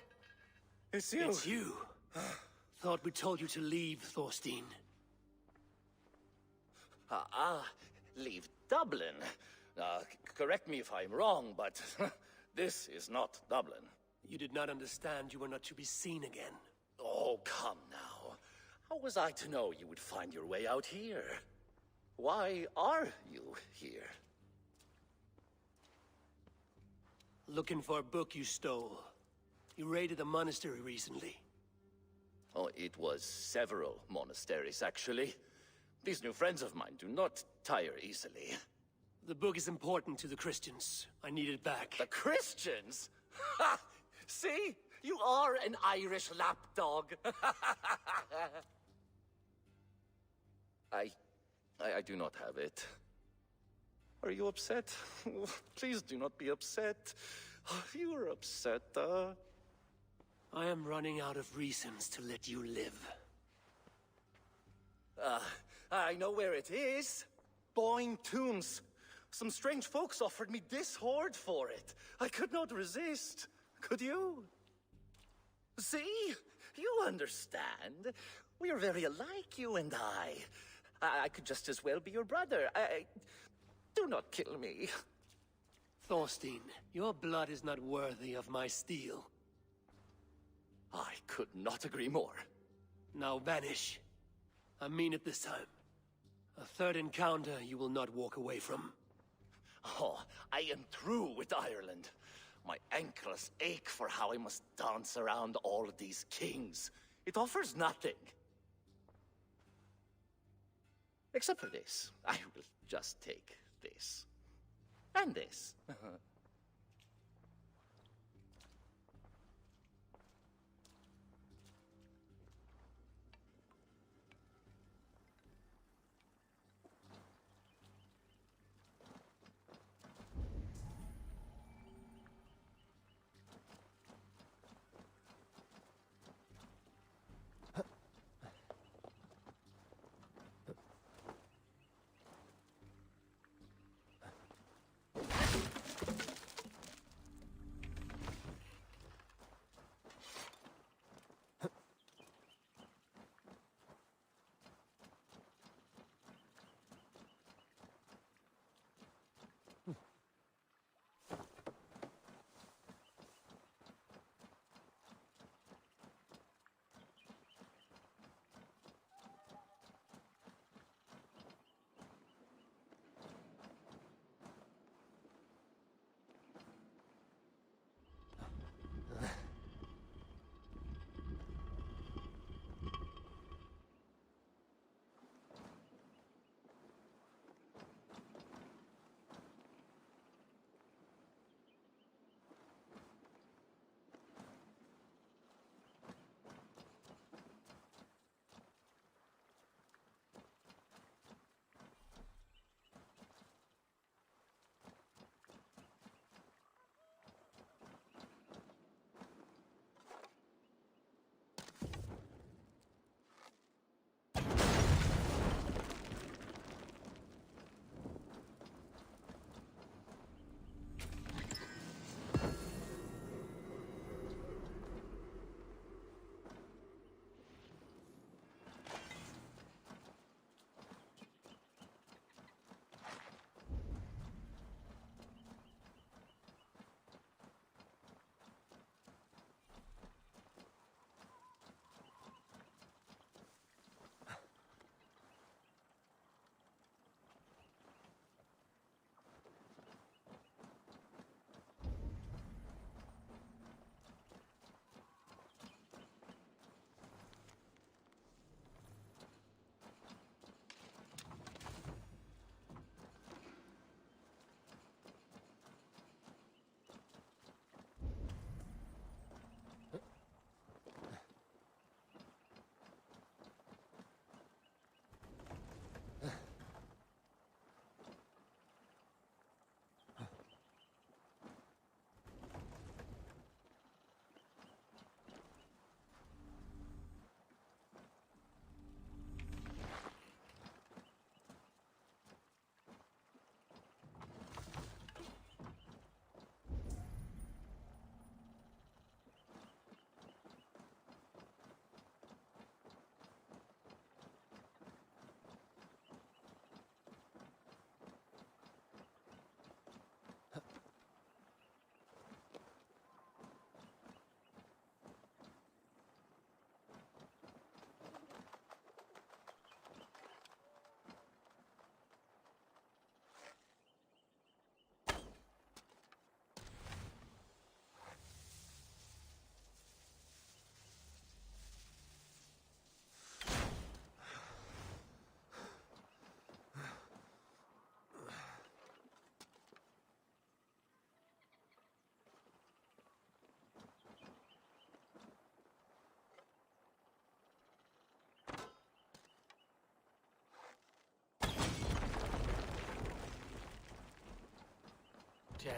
It's you! It's you. Thought we told you to leave, Thorstein. Leave Dublin. Correct me if I'm wrong, but this is not Dublin. You did not understand you were not to be seen again. Oh, come now. How was I to know you would find your way out here? Why are you here? Looking for a book you stole. You raided a monastery recently. Oh, it was several monasteries, actually. These new friends of mine do not tire easily. The book is important to the Christians. I need it back. The Christians? Ha! See? You are an Irish lapdog. I do not have it. Are you upset? Please do not be upset. You are upset, I am running out of reasons to let you live. I know where it is. Boyne Tombs. Some strange folks offered me this hoard for it. I could not resist. Could you? See? You understand. We are very alike, you and I. I could just as well be your brother. Do not kill me. Thorstein, your blood is not worthy of my steel. I could not agree more. Now vanish. I mean it this time. A third encounter you will not walk away from. Oh, I am through with Ireland. My ankles ache for how I must dance around all of these kings. It offers nothing. Except for this. I will just take this. And this.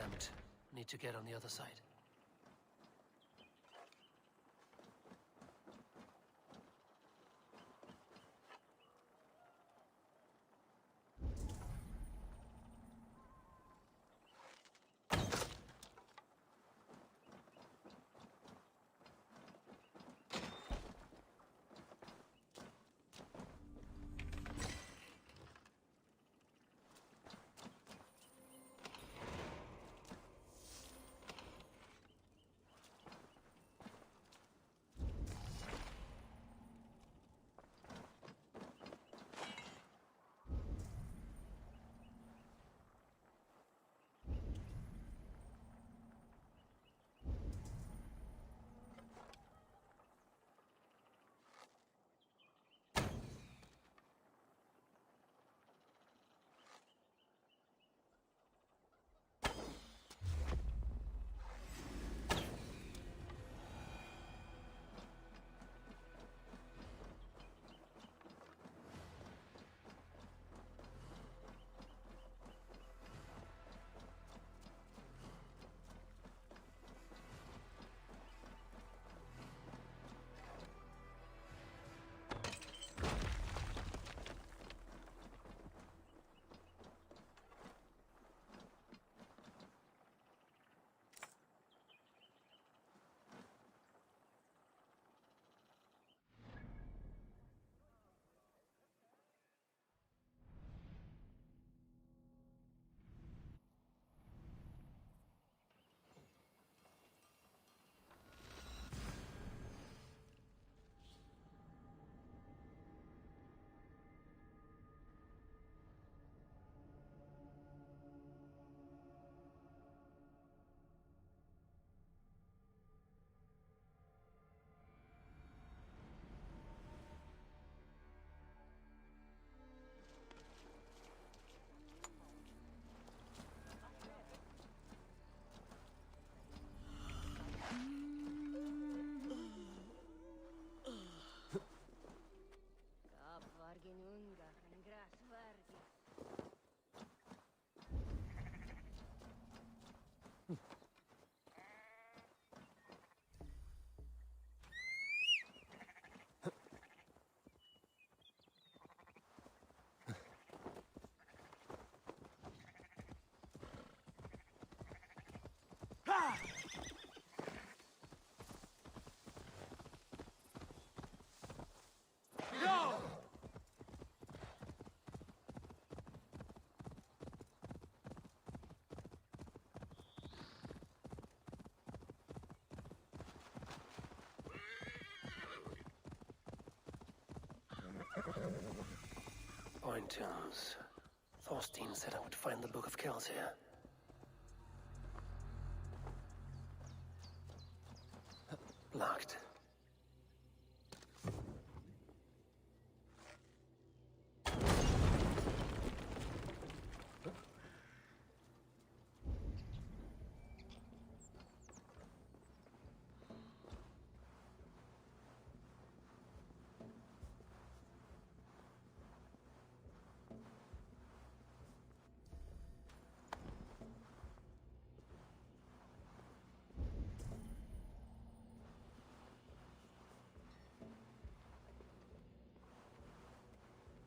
jammed. Need to get on the other side. Point tunes. Thorstein said I would find the Book of Kells here. Locked.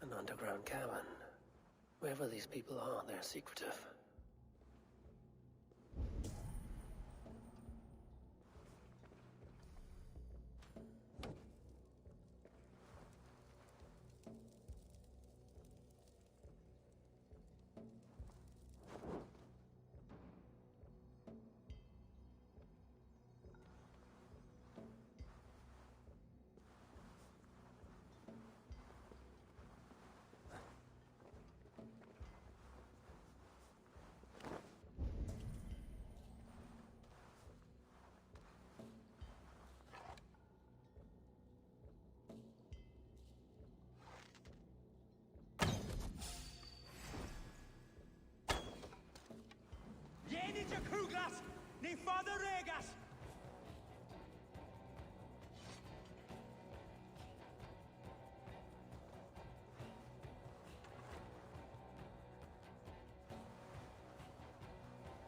An underground cabin. Wherever these people are, they're secretive. Jedite Kruglas, ni Father Regas!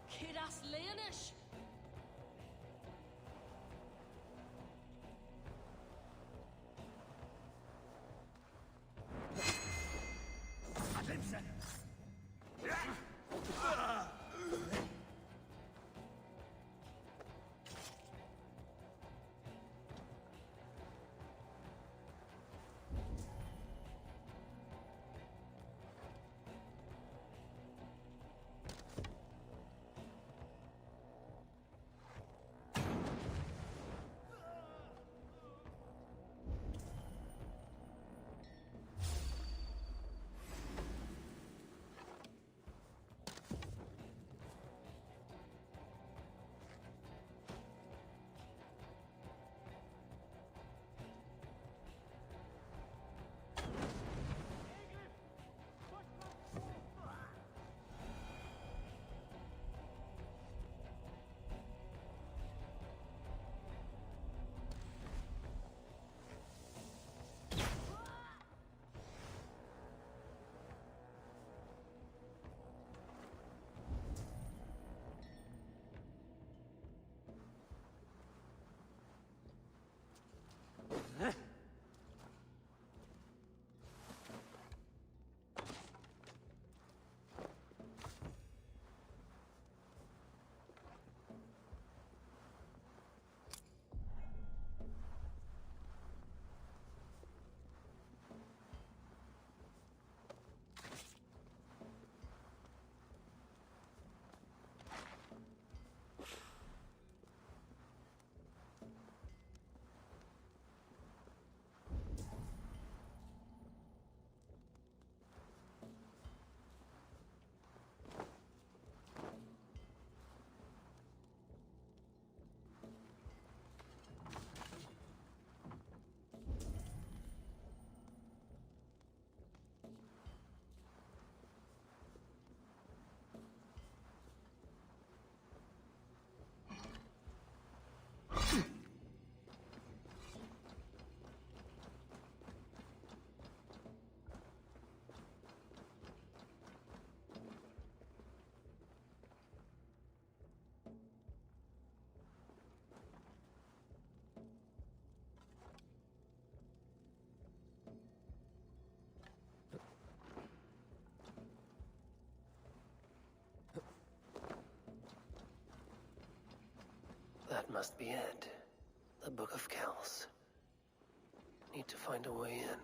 Kiras Slanish. That must be it. The Book of Kells. Need to find a way in.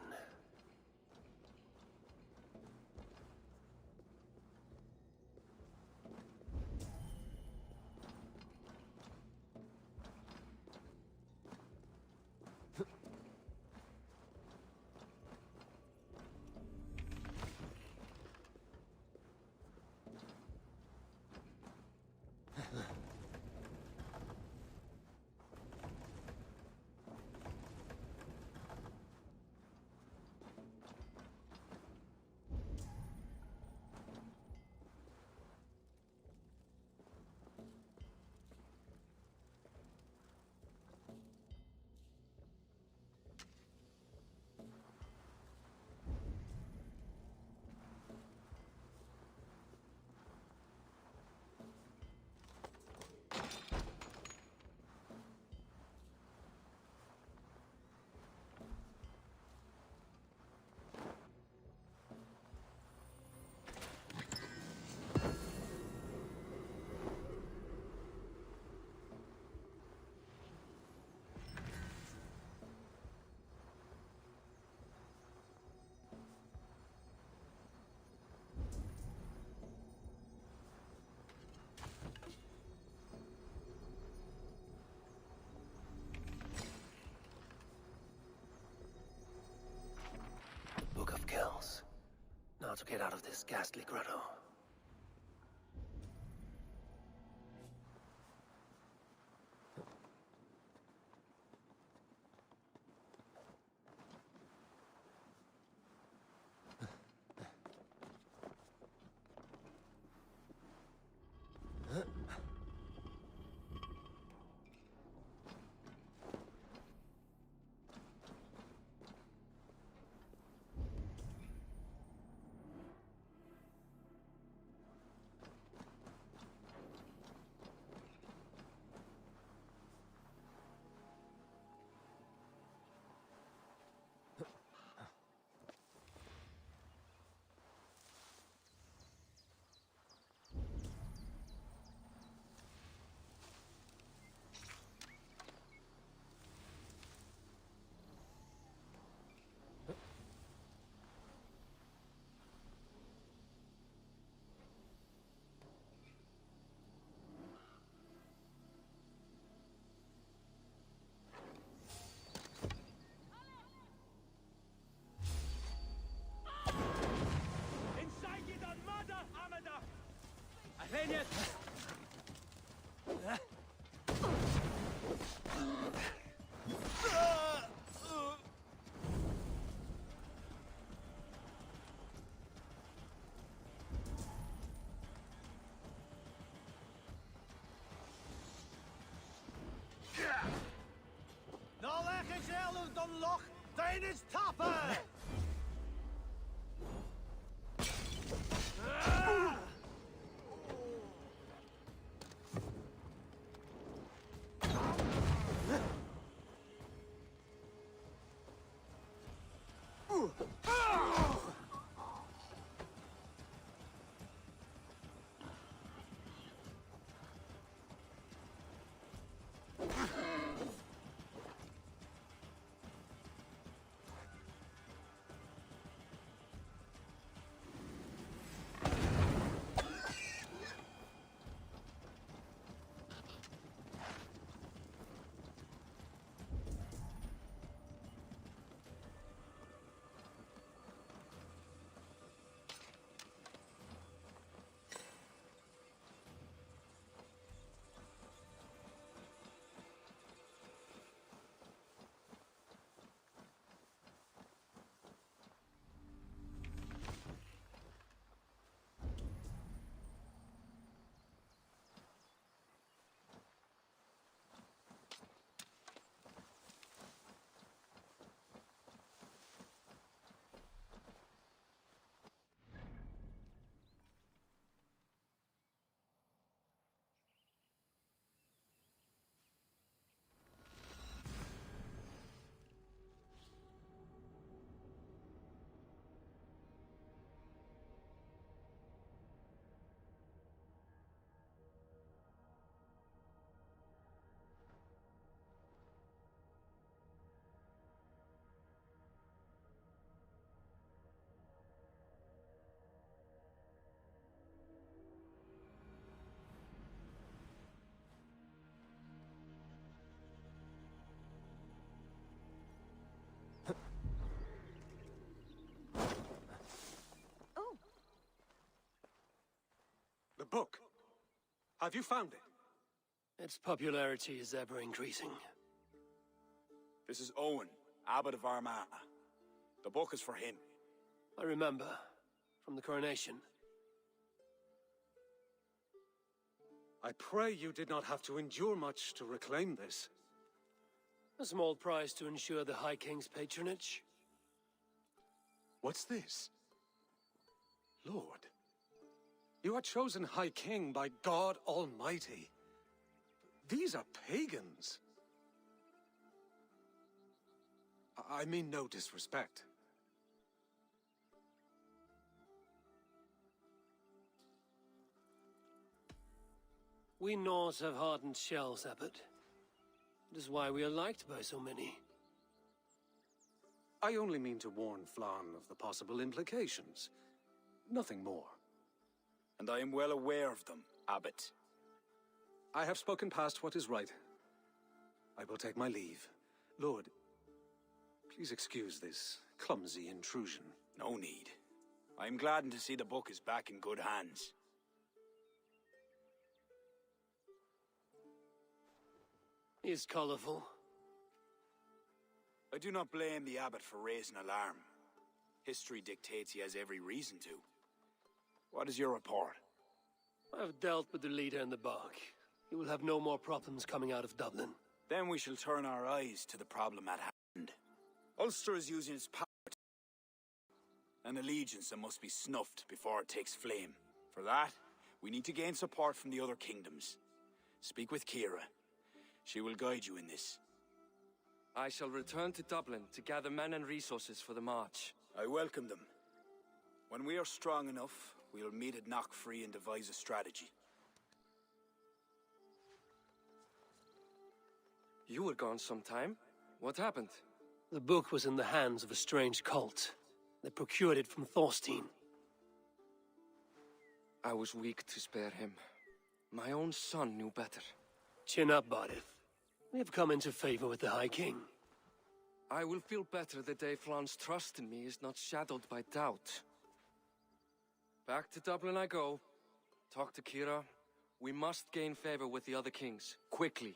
Book of Kells. Now to get out of this ghastly grotto. Loch, Danish Topper! The book. Have you found it? Its popularity is ever increasing. This is Owen, Abbot of Armagh. The book is for him. I remember, from the coronation. I pray you did not have to endure much to reclaim this. A small price to ensure the High King's patronage. What's this? Lord, you are chosen High King by God Almighty. These are pagans. I mean no disrespect. We Norse have hardened shells, Abbot. It is why we are liked by so many. I only mean to warn Flann of the possible implications. Nothing more. And I am well aware of them, Abbot. I have spoken past what is right. I will take my leave. Lord, please excuse this clumsy intrusion. No need. I am gladdened to see the book is back in good hands. He is colorful. I do not blame the Abbot for raising alarm. History dictates he has every reason to. What is your report? I have dealt with the leader in the bark. He will have no more problems coming out of Dublin. Then we shall turn our eyes to the problem at hand. Ulster is using its power an allegiance that must be snuffed before it takes flame. For that, we need to gain support from the other kingdoms. Speak with Kira. She will guide you in this. I shall return to Dublin to gather men and resources for the march. I welcome them. When we are strong enough, we'll meet at Knockfree and devise a strategy. You were gone some time. What happened? The book was in the hands of a strange cult. They procured it from Thorstein. I was weak to spare him. My own son knew better. Chin up, Bardith. We have come into favor with the High King. I will feel better the day Flann's trust in me is not shadowed by doubt. Back to Dublin I go. Talk to Kira. We must gain favor with the other kings, quickly.